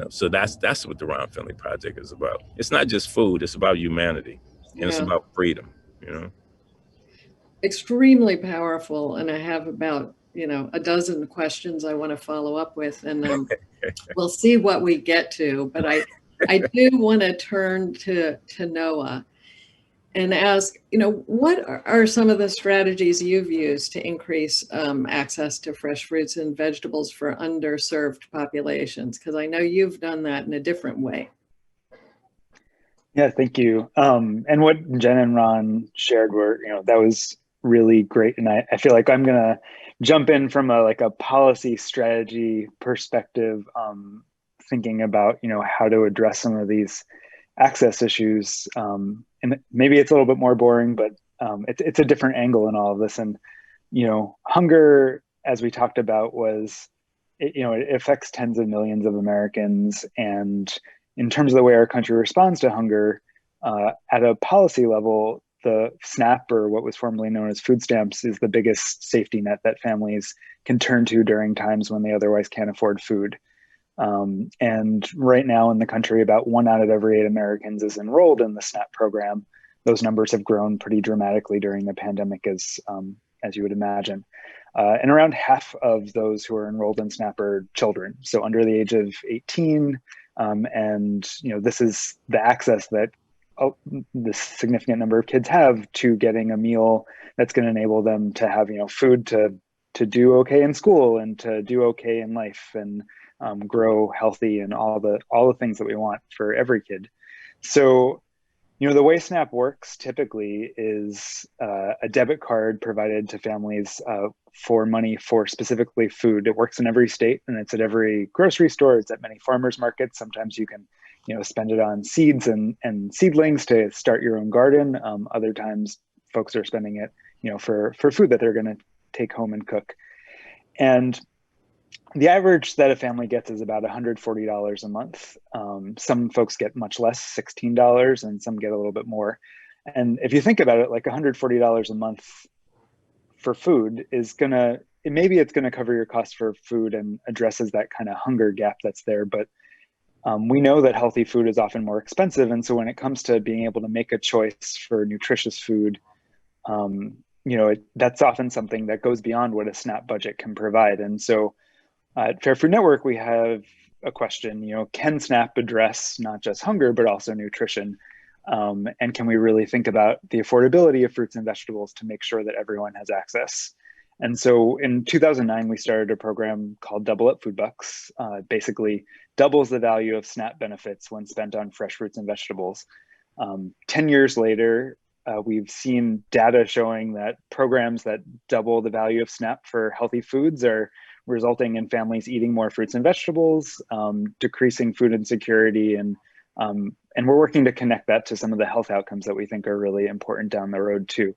So that's what the Ron Finley Project is about. It's not just food; it's about humanity, and it's about freedom. Extremely powerful, and I have about a dozen questions I want to follow up with, and we'll see what we get to. But I do want to turn to Noah and ask, what are some of the strategies you've used to increase access to fresh fruits and vegetables for underserved populations? Because I know you've done that in a different way. Yeah, thank you. And what Jen and Ron shared that was really great. And I feel like I'm going to jump in from a policy strategy perspective, thinking about, how to address some of these access issues. And maybe it's a little bit more boring, but it's a different angle in all of this. And, hunger, as we talked about, it affects tens of millions of Americans. And in terms of the way our country responds to hunger, at a policy level, the SNAP, or what was formerly known as food stamps, is the biggest safety net that families can turn to during times when they otherwise can't afford food. And right now in the country, about 1 out of every 8 Americans is enrolled in the SNAP program. Those numbers have grown pretty dramatically during the pandemic, as you would imagine. And around half of those who are enrolled in SNAP are children, so under the age of 18. And this is the access that this significant number of kids have to getting a meal that's going to enable them to have food to do okay in school and to do okay in life, and grow healthy, and all the things that we want for every kid. So, the way SNAP works typically is a debit card provided to families for money for specifically food. It works in every state, and it's at every grocery store. It's at many farmers markets. Sometimes you can spend it on seeds and seedlings to start your own garden. Other times folks are spending it, for food that they're going to take home and cook. And the average that a family gets is about $140 a month. Some folks get much less, $16, and some get a little bit more. And if you think about it, $140 a month for food is maybe it's gonna cover your cost for food and addresses that kind of hunger gap that's there. But we know that healthy food is often more expensive. And so when it comes to being able to make a choice for nutritious food, that's often something that goes beyond what a SNAP budget can provide. And so at Fair Food Network, we have a question, can SNAP address not just hunger, but also nutrition? And can we really think about the affordability of fruits and vegetables to make sure that everyone has access? And so in 2009, we started a program called Double Up Food Bucks, basically doubles the value of SNAP benefits when spent on fresh fruits and vegetables. 10 years later, we've seen data showing that programs that double the value of SNAP for healthy foods are resulting in families eating more fruits and vegetables, decreasing food insecurity, and we're working to connect that to some of the health outcomes that we think are really important down the road too.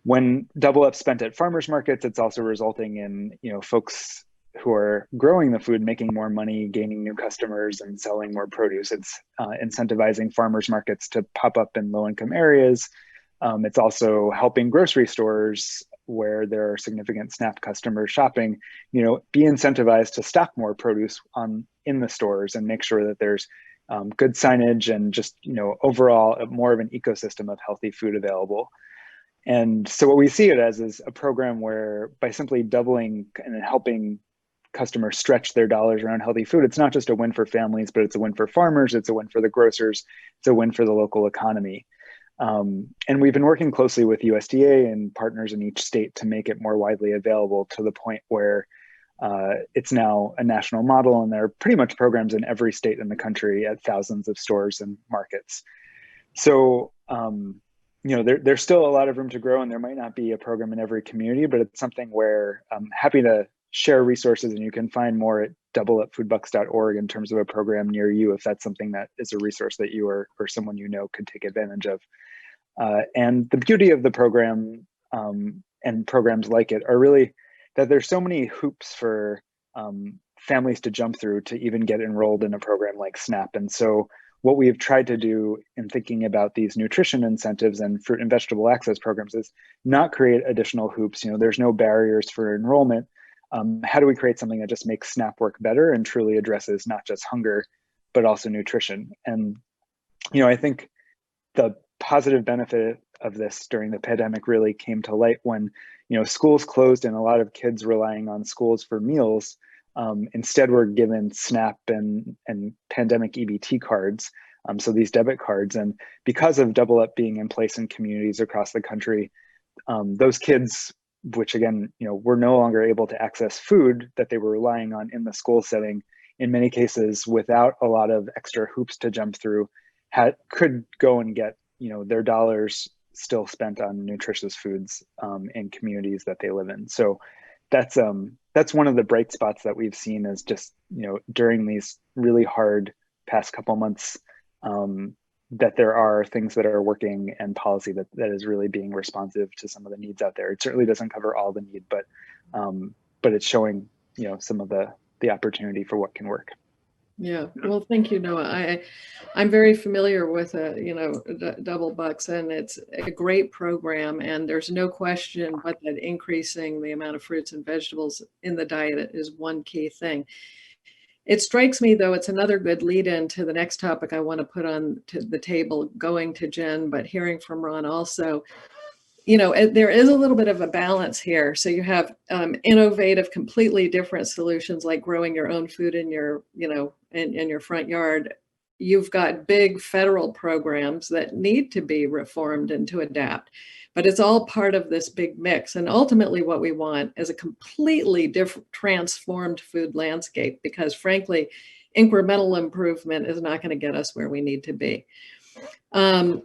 When Double Up's spent at farmers markets, it's also resulting in folks who are growing the food making more money, gaining new customers, and selling more produce. It's incentivizing farmers markets to pop up in low-income areas, It's also helping grocery stores where there are significant SNAP customers shopping, be incentivized to stock more produce in the stores and make sure that there's good signage and just, overall more of an ecosystem of healthy food available. And so what we see it as is a program where by simply doubling and helping customers stretch their dollars around healthy food, it's not just a win for families, but it's a win for farmers, it's a win for the grocers, it's a win for the local economy. And we've been working closely with USDA and partners in each state to make it more widely available to the point where it's now a national model, and there are pretty much programs in every state in the country at thousands of stores and markets. So, there's still a lot of room to grow, and there might not be a program in every community, but it's something where I'm happy to share resources, and you can find more at doubleupfoodbucks.org in terms of a program near you, if that's something that is a resource that you or someone could take advantage of. And the beauty of the program and programs like it are really that there's so many hoops for families to jump through to even get enrolled in a program like SNAP. And so what we've tried to do in thinking about these nutrition incentives and fruit and vegetable access programs is not create additional hoops. There's no barriers for enrollment. How do we create something that just makes SNAP work better and truly addresses not just hunger, but also nutrition? And, I think the positive benefit of this during the pandemic really came to light when, schools closed and a lot of kids relying on schools for meals instead were given SNAP and pandemic EBT cards. So these debit cards, and because of Double Up being in place in communities across the country, those kids, which again, were no longer able to access food that they were relying on in the school setting, in many cases without a lot of extra hoops to jump through, could go and get, their dollars still spent on nutritious foods in communities that they live in. So that's one of the bright spots that we've seen is just, during these really hard past couple months, that there are things that are working and policy that is really being responsive to some of the needs out there. It certainly doesn't cover all the need, but it's showing, some of the opportunity for what can work. Yeah, well, thank you, Noah. I'm very familiar with Double Bucks, and it's a great program, and there's no question but that increasing the amount of fruits and vegetables in the diet is one key thing. It strikes me, though, it's another good lead-in to the next topic I want to put on to the table, going to Jen, but hearing from Ron also. There is a little bit of a balance here. So you have innovative, completely different solutions like growing your own food in your, in your front yard. You've got big federal programs that need to be reformed and to adapt, but it's all part of this big mix. And ultimately what we want is a completely different, transformed food landscape, because frankly, incremental improvement is not going to get us where we need to be. I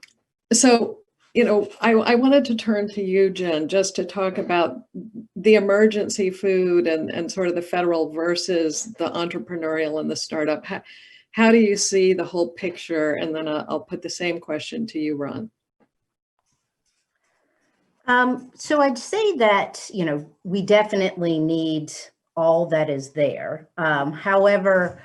wanted to turn to you, Jen, just to talk about the emergency food and sort of the federal versus the entrepreneurial and the startup. How do you see the whole picture? And then I'll put the same question to you, Ron. So I'd say that, we definitely need all that is there. However,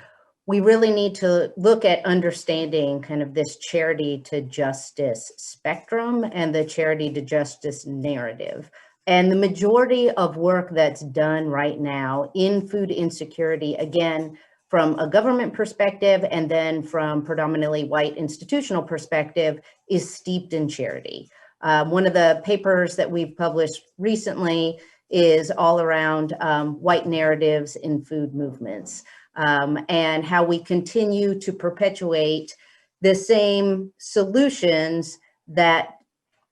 we really need to look at understanding kind of this charity to justice spectrum and the charity to justice narrative. And the majority of work that's done right now in food insecurity, again, from a government perspective and then from predominantly white institutional perspective, is steeped in charity. One of the papers that we've published recently is all around white narratives in food movements. And how we continue to perpetuate the same solutions that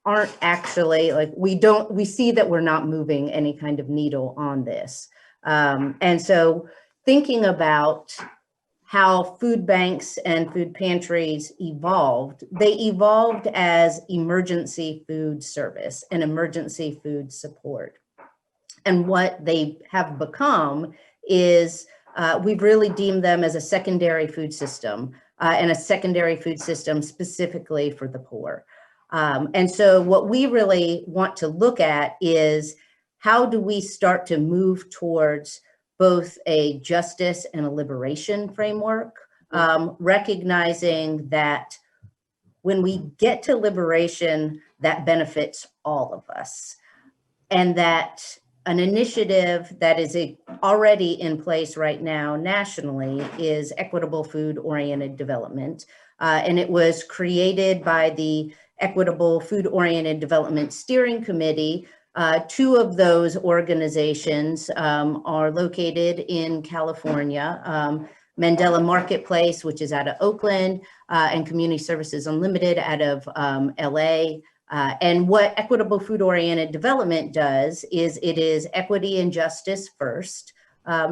aren't actually, we see that we're not moving any kind of needle on this. And so thinking about how food banks and food pantries evolved, they evolved as emergency food service and emergency food support. And what they have become is we've really deemed them as a secondary food system and a secondary food system specifically for the poor. And so what we really want to look at is how do we start to move towards both a justice and a liberation framework, recognizing that when we get to liberation, that benefits all of us. And that an initiative that is already in place right now nationally is equitable food-oriented development. And it was created by the Equitable Food-Oriented Development Steering Committee. Two of those organizations are located in California. Mandela Marketplace, which is out of Oakland, and Community Services Unlimited out of LA. And what equitable food-oriented development does is it is equity and justice first.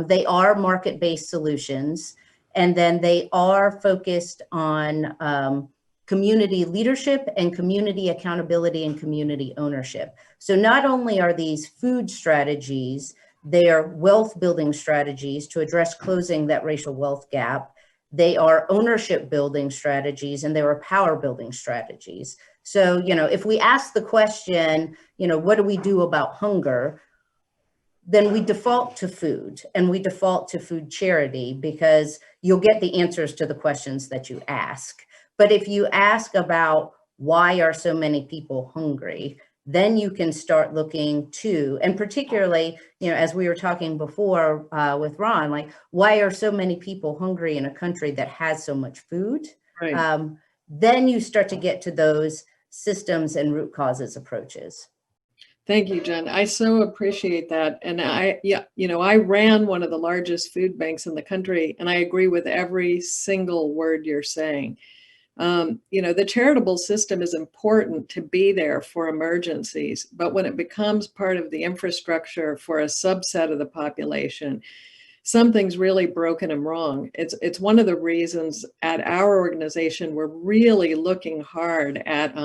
They are market-based solutions, and then they are focused on community leadership and community accountability and community ownership. So not only are these food strategies, they are wealth building strategies to address closing that racial wealth gap. They are ownership building strategies, and they are power building strategies. So, if we ask the question, what do we do about hunger? Then we default to food, and we default to food charity, because you'll get the answers to the questions that you ask. But if you ask about why are so many people hungry, then you can start looking to, and particularly, as we were talking before with Ron, like, why are so many people hungry in a country that has so much food? Right. Then you start to get to those systems and root causes approaches. Thank you, Jen. I so appreciate that. And I ran one of the largest food banks in the country, and I agree with every single word you're saying. The charitable system is important to be there for emergencies, but when it becomes part of the infrastructure for a subset of the population, something's really broken and wrong. It's one of the reasons at our organization, we're really looking hard at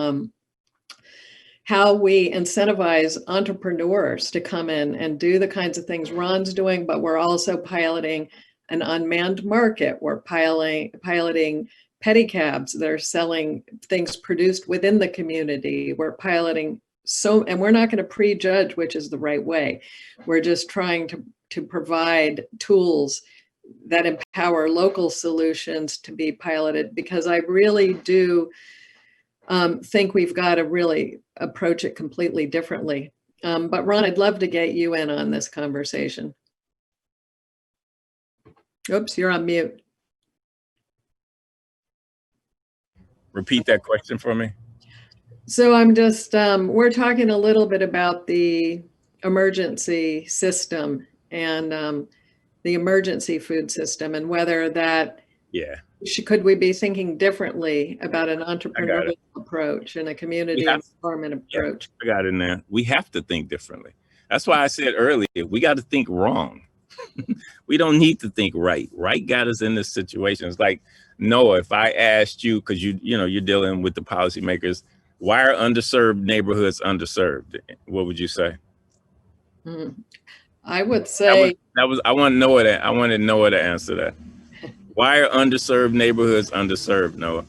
how we incentivize entrepreneurs to come in and do the kinds of things Ron's doing, but we're also piloting an unmanned market. We're piloting pedicabs that are selling things produced within the community. We're piloting and we're not going to prejudge which is the right way. We're just trying to provide tools that empower local solutions to be piloted, because I really do think we've got to really approach it completely differently. But Ron, I'd love to get you in on this conversation. Oops, you're on mute. Repeat that question for me. So I'm just, we're talking a little bit about the emergency system and the emergency food system, and whether that, could we be thinking differently about an entrepreneurial approach and a community empowerment approach? I got it now. We have to think differently. That's why I said earlier, we got to think wrong. We don't need to think right. Right got us in this situation. It's like, Noah, if I asked you, because you're dealing with the policymakers, why are underserved neighborhoods underserved? What would you say? I would say I want Noah to. I wanted Noah to answer that. Why are underserved neighborhoods underserved, Noah?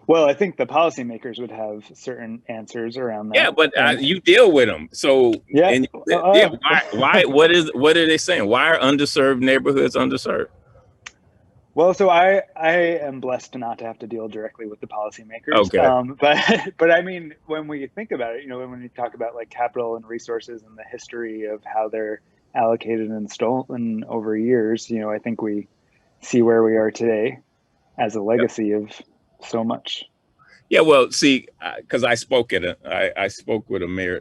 Well, I think the policymakers would have certain answers around that. Yeah, but you deal with them. So why? What are they saying? Why are underserved neighborhoods underserved? Well, so I am blessed not to have to deal directly with the policymakers. Okay. But I mean, when we think about it, when we talk about like capital and resources and the history of how they're allocated and stolen over years, I think we see where we are today as a legacy of so much. Yeah, well, see, because I spoke with a mayor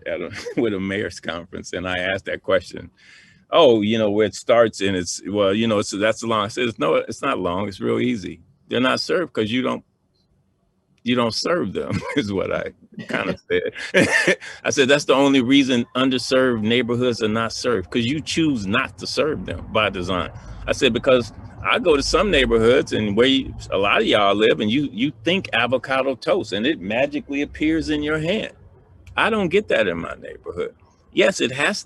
with a mayor's conference, and I asked that question. Oh, where it starts, and it's that's long. I said, no, it's not long. It's real easy. They're not served because you don't serve them, is what I kind of said. I said that's the only reason underserved neighborhoods are not served, because you choose not to serve them by design. I said, because I go to some neighborhoods and where a lot of y'all live, and you think avocado toast and it magically appears in your hand. I don't get that in my neighborhood. Yes, it has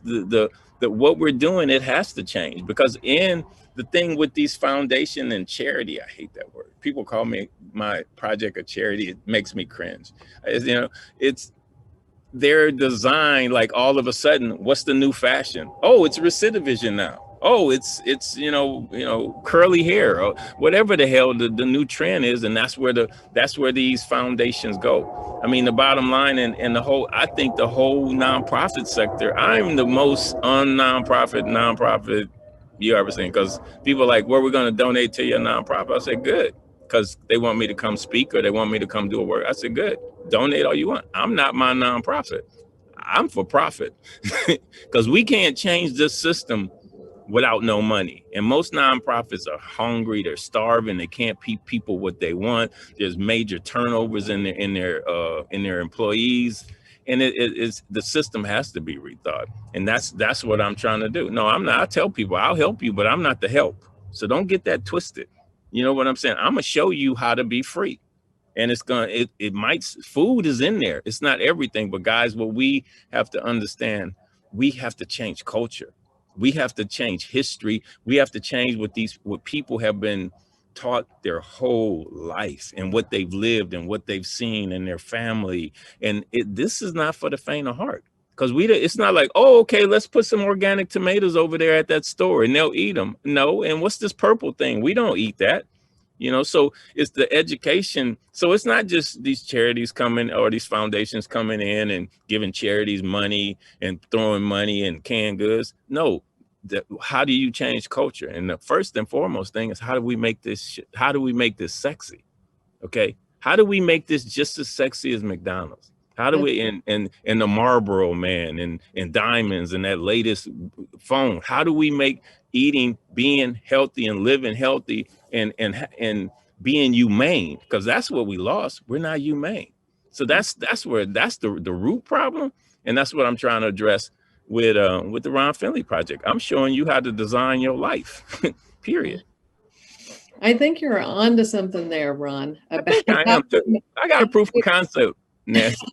what we're doing, it has to change, because in the thing with these foundation and charity, I hate that word. People call my project a charity. It makes me cringe. They're designed like all of a sudden, what's the new fashion? Oh, it's recidivism now. oh, it's curly hair or whatever the hell the new trend is, and that's where these foundations go. I mean, the bottom line and I think the whole nonprofit sector, I'm the most nonprofit you ever seen, because people are like, well, we're going to donate to your nonprofit. I said, good, because they want me to come speak or they want me to come do a work. I said, good, donate all you want. I'm not my nonprofit. I'm for profit, because we can't change this system without no money. And most nonprofits are hungry, they're starving, they can't pay people what they want. There's major turnovers in their employees. And it's the system has to be rethought. And that's what I'm trying to do. No, I'm not. I tell people I'll help you, but I'm not the help. So don't get that twisted. You know what I'm saying? I'm gonna show you how to be free. And food is in there. It's not everything, but guys, what we have to understand, we have to change culture. We have to change history. We have to change what people have been taught their whole life and what they've lived and what they've seen in their family. And this is not for the faint of heart, because it's not like, oh, okay, let's put some organic tomatoes over there at that store and they'll eat them. No. And what's this purple thing? We don't eat that. So it's the education. So it's not just these charities coming or these foundations coming in and giving charities money and throwing money and canned goods. No, how do you change culture? And the first and foremost thing is, how do we make this sexy? Okay. How do we make this just as sexy as McDonald's? How do we, and the Marlboro man and diamonds and that latest phone, how do we make being healthy and living healthy and being humane? Because that's what we lost. We're not humane. So that's the root problem. And that's what I'm trying to address with the Ron Finley project. I'm showing you how to design your life, period. I think you're onto something there, Ron. I got a proof of concept. Nancy.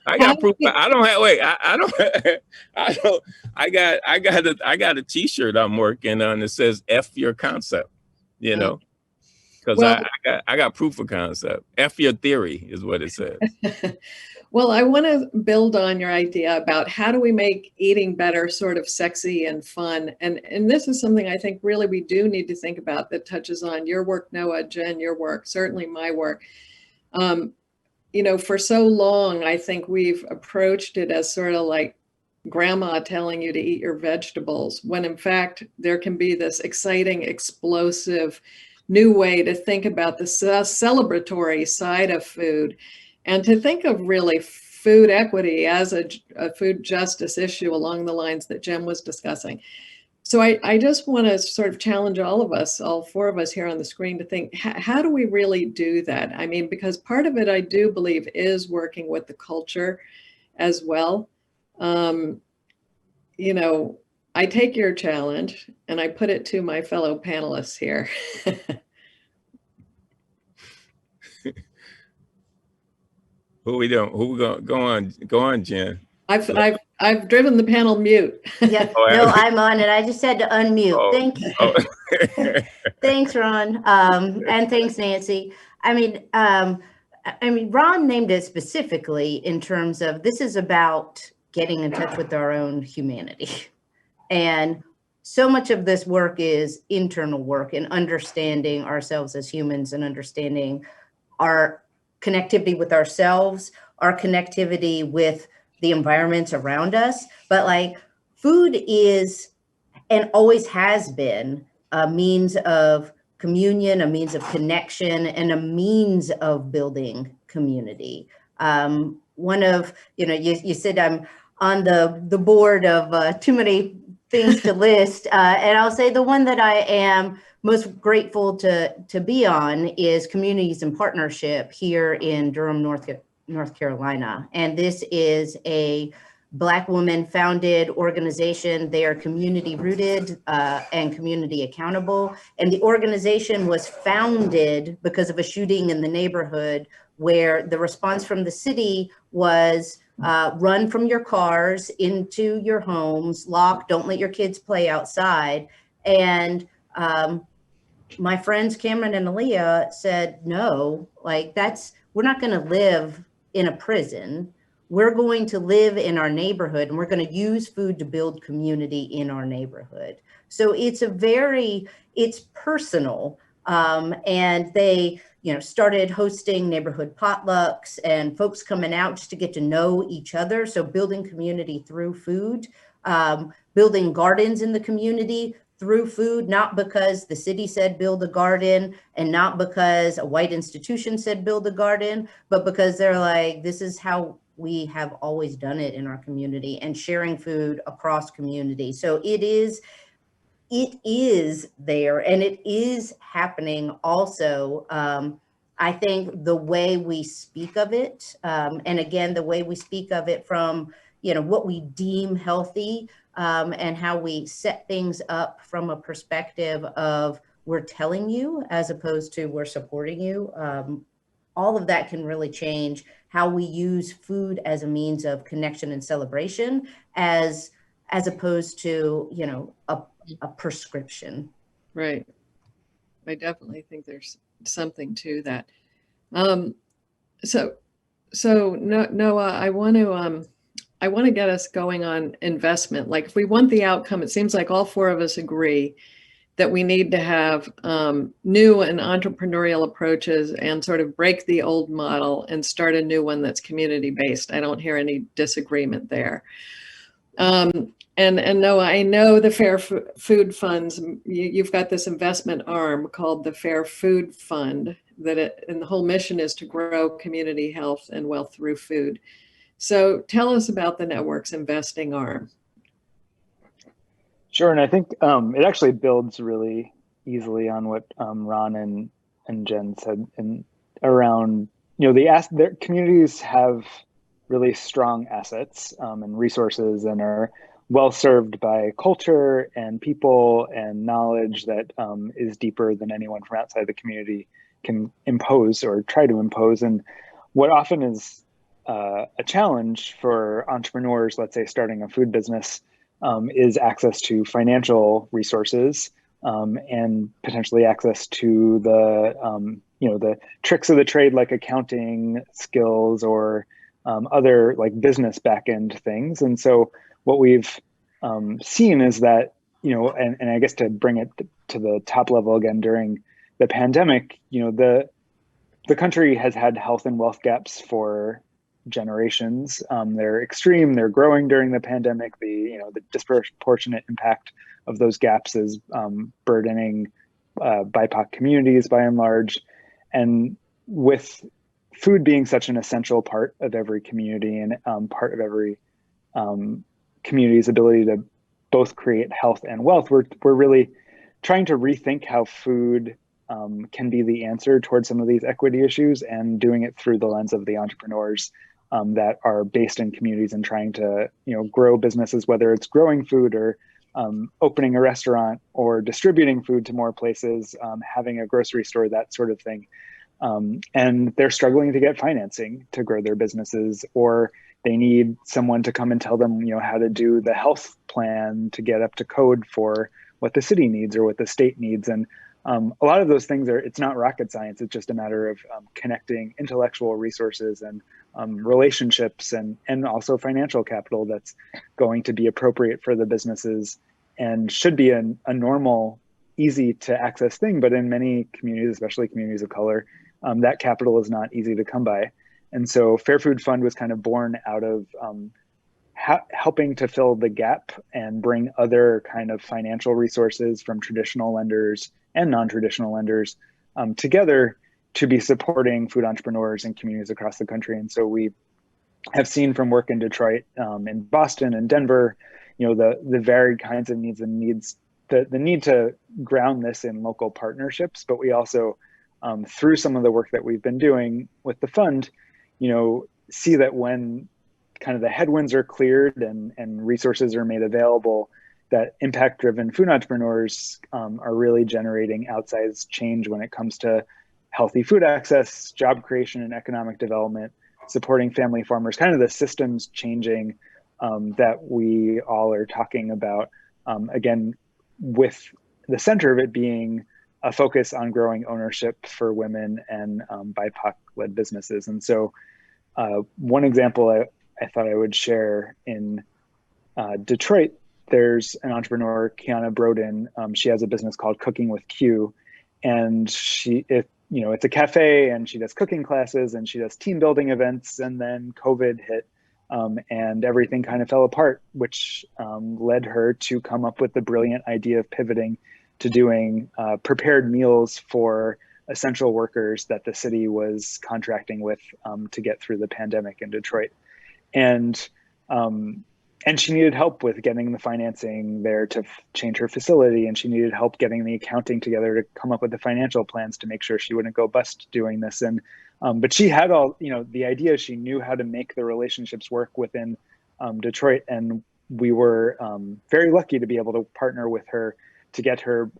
I got proof. I got a t-shirt I'm working on that says F your concept, because I got proof of concept. F your theory is what it says. Well, I want to build on your idea about how do we make eating better sort of sexy and fun. And this is something I think really we do need to think about, that touches on your work, Noah, Jen, your work, certainly my work. For so long, I think we've approached it as sort of like grandma telling you to eat your vegetables, when in fact, there can be this exciting, explosive new way to think about the celebratory side of food, and to think of really food equity as a food justice issue along the lines that Jen was discussing. So I just want to sort of challenge all of us, all four of us here on the screen, to think, how do we really do that? I mean, because part of it, I do believe, is working with the culture as well. I take your challenge and I put it to my fellow panelists here. Who we doing? Who we going? Go on, Jen. I've driven the panel mute. Yeah, no, I'm on it. I just had to unmute. Oh. Thank you. Oh. Thanks, Ron. And thanks, Nancy. I mean, Ron named it specifically in terms of, this is about getting in touch with our own humanity. And so much of this work is internal work and understanding ourselves as humans and understanding our connectivity with ourselves, our connectivity with the environments around us. But like, food is and always has been a means of communion, a means of connection, and a means of building community. One of, you said I'm on the board of too many things to list, and I'll say the one that I am most grateful to be on is Communities in Partnership here in Durham, North Carolina. And this is a Black woman founded organization. They are community rooted and community accountable. And the organization was founded because of a shooting in the neighborhood where the response from the city was run from your cars into your homes, lock, don't let your kids play outside. And my friends Cameron and Aaliyah said, no, like we're not going to live in a prison. We're going to live in our neighborhood, and we're going to use food to build community in our neighborhood. So it's personal. And they, started hosting neighborhood potlucks and folks coming out just to get to know each other. So building community through food, building gardens in the community through food, not because the city said build a garden and not because a white institution said build a garden, but because they're like, this is how we have always done it in our community, and sharing food across community. So it is there, and it is happening also. I think the way we speak of it, and again, the way we speak of it from, what we deem healthy, and how we set things up from a perspective of we're telling you as opposed to we're supporting you. All of that can really change how we use food as a means of connection and celebration, as opposed to, a prescription. Right. I definitely think there's something to that. So Noah, I want to get us going on investment. Like, if we want the outcome, it seems like all four of us agree that we need to have new and entrepreneurial approaches and sort of break the old model and start a new one that's community-based. I don't hear any disagreement there. And Noah, I know the Fair Food Funds, you've got this investment arm called the Fair Food Fund, and the whole mission is to grow community health and wealth through food. So tell us about the network's investing arm. Sure, and I think it actually builds really easily on what Ron and Jen said, and around, their communities have really strong assets and resources, and are well served by culture and people and knowledge that is deeper than anyone from outside the community can impose or try to impose. And what often is a challenge for entrepreneurs, let's say starting a food business, is access to financial resources, and potentially access to the tricks of the trade, like accounting skills or other like business back-end things. And so what we've seen is that, and I guess to bring it to the top level again, during the pandemic, the country has had health and wealth gaps for generations. They're extreme, they're growing during the pandemic. The disproportionate impact of those gaps is burdening BIPOC communities by and large. And with food being such an essential part of every community and part of every community's ability to both create health and wealth, we're really trying to rethink how food can be the answer towards some of these equity issues, and doing it through the lens of the entrepreneurs that are based in communities and trying to grow businesses, whether it's growing food or opening a restaurant or distributing food to more places, having a grocery store, that sort of thing. And they're struggling to get financing to grow their businesses, or they need someone to come and tell them, how to do the health plan to get up to code for what the city needs or what the state needs. And a lot of those things it's not rocket science. It's just a matter of connecting intellectual resources and relationships and also financial capital that's going to be appropriate for the businesses and should be a normal, easy to access thing. But in many communities, especially communities of color, that capital is not easy to come by. And so Fair Food Fund was kind of born out of helping to fill the gap and bring other kind of financial resources from traditional lenders and non-traditional lenders together to be supporting food entrepreneurs in communities across the country. And so we have seen from work in Detroit, in Boston and Denver, the varied kinds of needs, the need to ground this in local partnerships. But we also, through some of the work that we've been doing with the fund, see that when kind of the headwinds are cleared and resources are made available, that impact-driven food entrepreneurs are really generating outsized change when it comes to healthy food access, job creation and economic development, supporting family farmers, kind of the systems changing that we all are talking about. Again, with the center of it being a focus on growing ownership for women and BIPOC-led businesses. And so one example I thought I would share in Detroit, there's an entrepreneur, Kiana Broden. She has a business called Cooking with Q, and it's a cafe, and she does cooking classes, and she does team building events. And then COVID hit, and everything kind of fell apart, which led her to come up with the brilliant idea of pivoting to doing prepared meals for essential workers that the city was contracting with to get through the pandemic in Detroit. And she needed help with getting the financing there to change her facility, and she needed help getting the accounting together to come up with the financial plans to make sure she wouldn't go bust doing this. And but she had all, the idea. She knew how to make the relationships work within Detroit, and we were very lucky to be able to partner with her to get her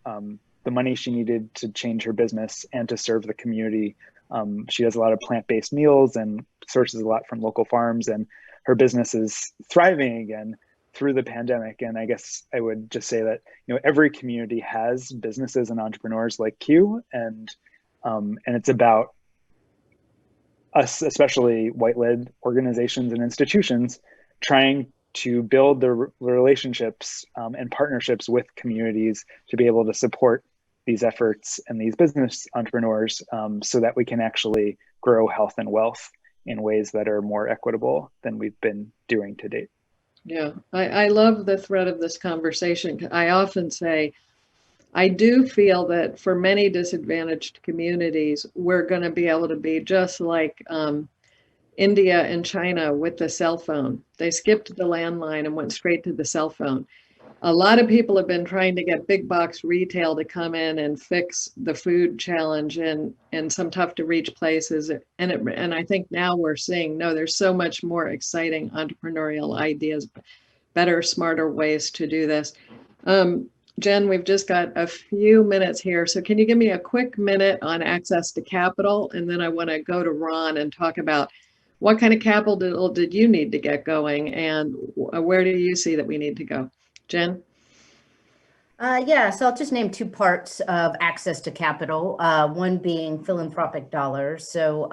the money she needed to change her business and to serve the community. She does a lot of plant-based meals and sources a lot from local farms, and her business is thriving again through the pandemic. And I guess I would just say that, every community has businesses and entrepreneurs like Q, and it's about us, especially white-led organizations and institutions, trying to build the relationships and partnerships with communities to be able to support these efforts and these business entrepreneurs so that we can actually grow health and wealth in ways that are more equitable than we've been doing to date. Yeah, I love the thread of this conversation. I often say, I do feel that for many disadvantaged communities, we're going to be able to be just like India and China with the cell phone. They skipped the landline and went straight to the cell phone. A lot of people have been trying to get big box retail to come in and fix the food challenge in some tough to reach places. And I think now we're seeing, no, there's so much more exciting entrepreneurial ideas, better, smarter ways to do this. Jen, we've just got a few minutes here. So can you give me a quick minute on access to capital? And then I want to go to Ron and talk about what kind of capital did you need to get going, and where do you see that we need to go? Jen? Yeah, so I'll just name two parts of access to capital, one being philanthropic dollars. So,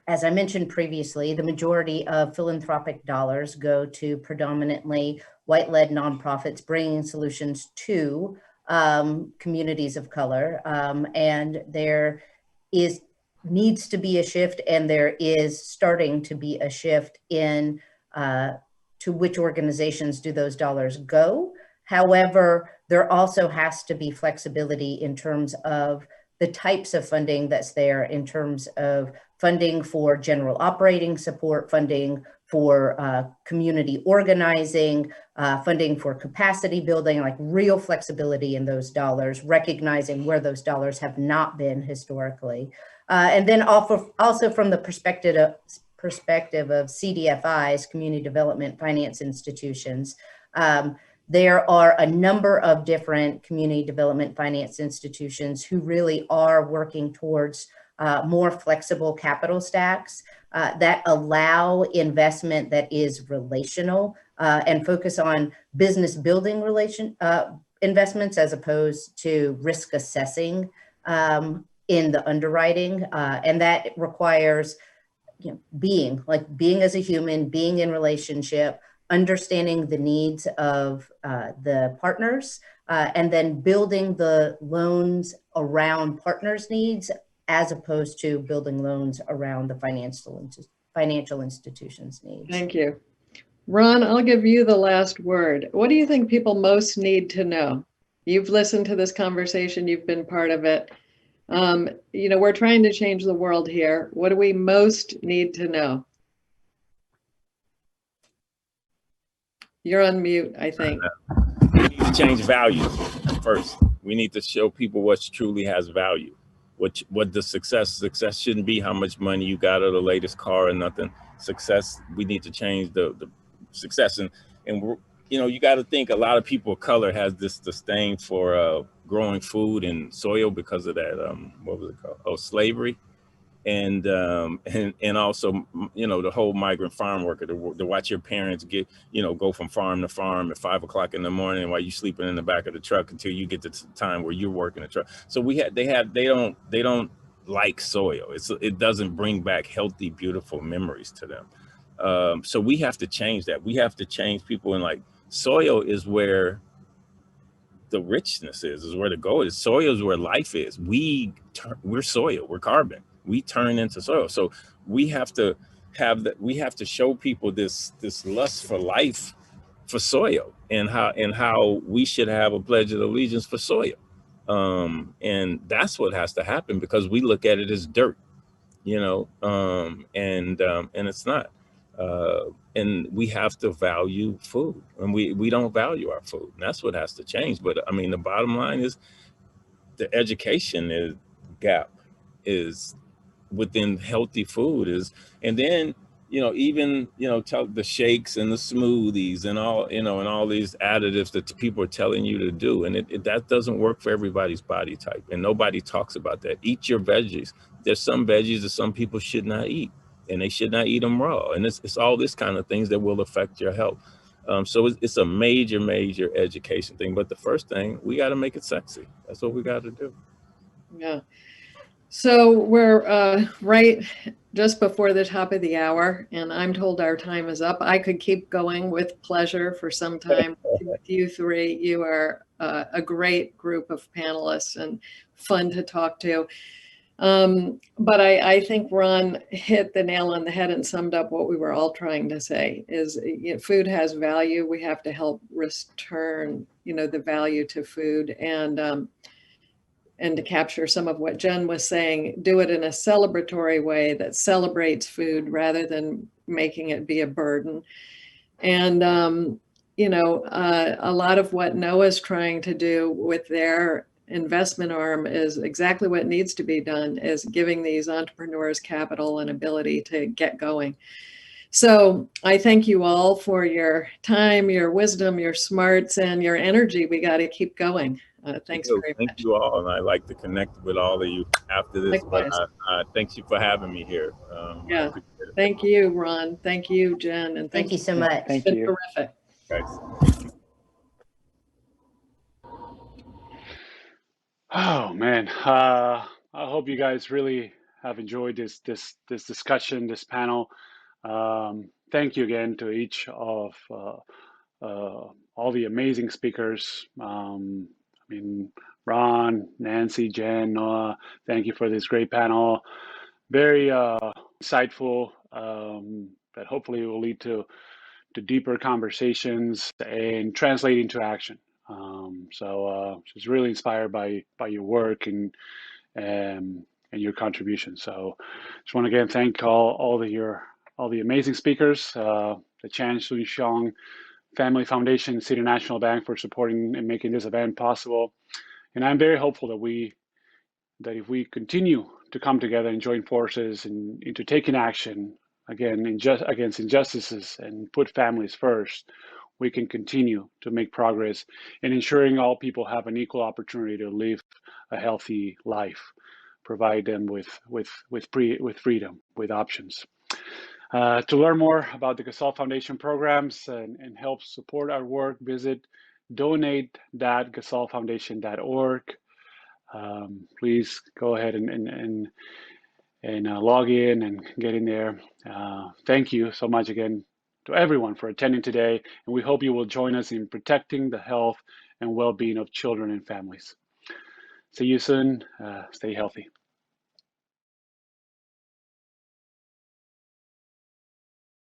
as I mentioned previously, the majority of philanthropic dollars go to predominantly white-led nonprofits bringing solutions to communities of color. And there needs to be a shift, and there is starting to be a shift in to which organizations do those dollars go. However, there also has to be flexibility in terms of the types of funding that's there, in terms of funding for general operating support, funding for community organizing, funding for capacity building, like real flexibility in those dollars, recognizing where those dollars have not been historically. And then also from the perspective of CDFIs, community development finance institutions. There are a number of different community development finance institutions who really are working towards more flexible capital stacks that allow investment that is relational and focus on business building investments as opposed to risk assessing in the underwriting. And that requires being as a human, being in relationship, understanding the needs of the partners, and then building the loans around partners' needs as opposed to building loans around the financial institutions' needs. Thank you. Ron, I'll give you the last word. What do you think people most need to know? You've listened to this conversation, you've been part of it. We're trying to change the world here. What do we most need to know? You're on mute, I think. We need to change values first. We need to show people what truly has value. What the success shouldn't be how much money you got or the latest car or nothing. Success, we need to change the success. And you got to think a lot of people of color has this disdain for growing food and soil because of that, what was it called? Oh, slavery. And also, the whole migrant farm worker to watch your parents go from farm to farm at 5 o'clock in the morning while you sleeping in the back of the truck until you get to the time where you're working the truck. So they don't like soil. It doesn't bring back healthy, beautiful memories to them. So we have to change that. We have to change people and Soil is where the richness is where the gold is. Soil is where life is. We're soil, we're carbon. We turn into soil. So we have to show people this lust for life, for soil, and how we should have a pledge of allegiance for soil. And that's what has to happen, because we look at it as dirt, and it's not. And we have to value food, and we don't value our food, and that's what has to change. But I mean, the bottom line is the education gap is within healthy food is, and then even the shakes and the smoothies and all and all these additives that people are telling you to do, and that doesn't work for everybody's body type, and nobody talks about that. Eat your veggies. There's some veggies that some people should not eat, and they should not eat them raw, and it's all this kind of things that will affect your health. So it's a major education thing, but the first thing, we got to make it sexy. That's what we got to do. Yeah. So we're right just before the top of the hour, and I'm told our time is up. I could keep going with pleasure for some time with you three. You are a great group of panelists and fun to talk to. But I think Ron hit the nail on the head and summed up what we were all trying to say is, food has value. We have to help return, the value to food, and to capture some of what Jen was saying, do it in a celebratory way that celebrates food rather than making it be a burden. And, a lot of what NOAA's trying to do with their investment arm is exactly what needs to be done, is giving these entrepreneurs capital and ability to get going. So I thank you all for your time, your wisdom, your smarts, and your energy. We got to keep going. Thanks very much. Thank you all, and I like to connect with all of you after this. Likewise. But thank you for having me here. Yeah, thank you, Ron. Thank you, Jen, and Thank you so much. Thank it's been you. terrific. Guys. Oh man, I hope you guys really have enjoyed this discussion, this panel. Thank you again to each of all the amazing speakers. Ron, Nancy, Jen, Noah, thank you for this great panel. Very insightful, that hopefully will lead to deeper conversations and translate into action. So just really inspired by your work and your contribution. So just want to again thank all the amazing speakers, the Chan Soon Xiong Family Foundation, City National Bank for supporting and making this event possible. And I'm very hopeful that if we continue to come together and join forces and into taking action again against injustices and put families first, we can continue to make progress in ensuring all people have an equal opportunity to live a healthy life, provide them with freedom, with options. To learn more about the Gasol Foundation programs and help support our work, visit donate.gasolfoundation.org. Please go ahead and log in and get in there. Thank you so much again to everyone for attending today, and we hope you will join us in protecting the health and well-being of children and families. See you soon. Stay healthy.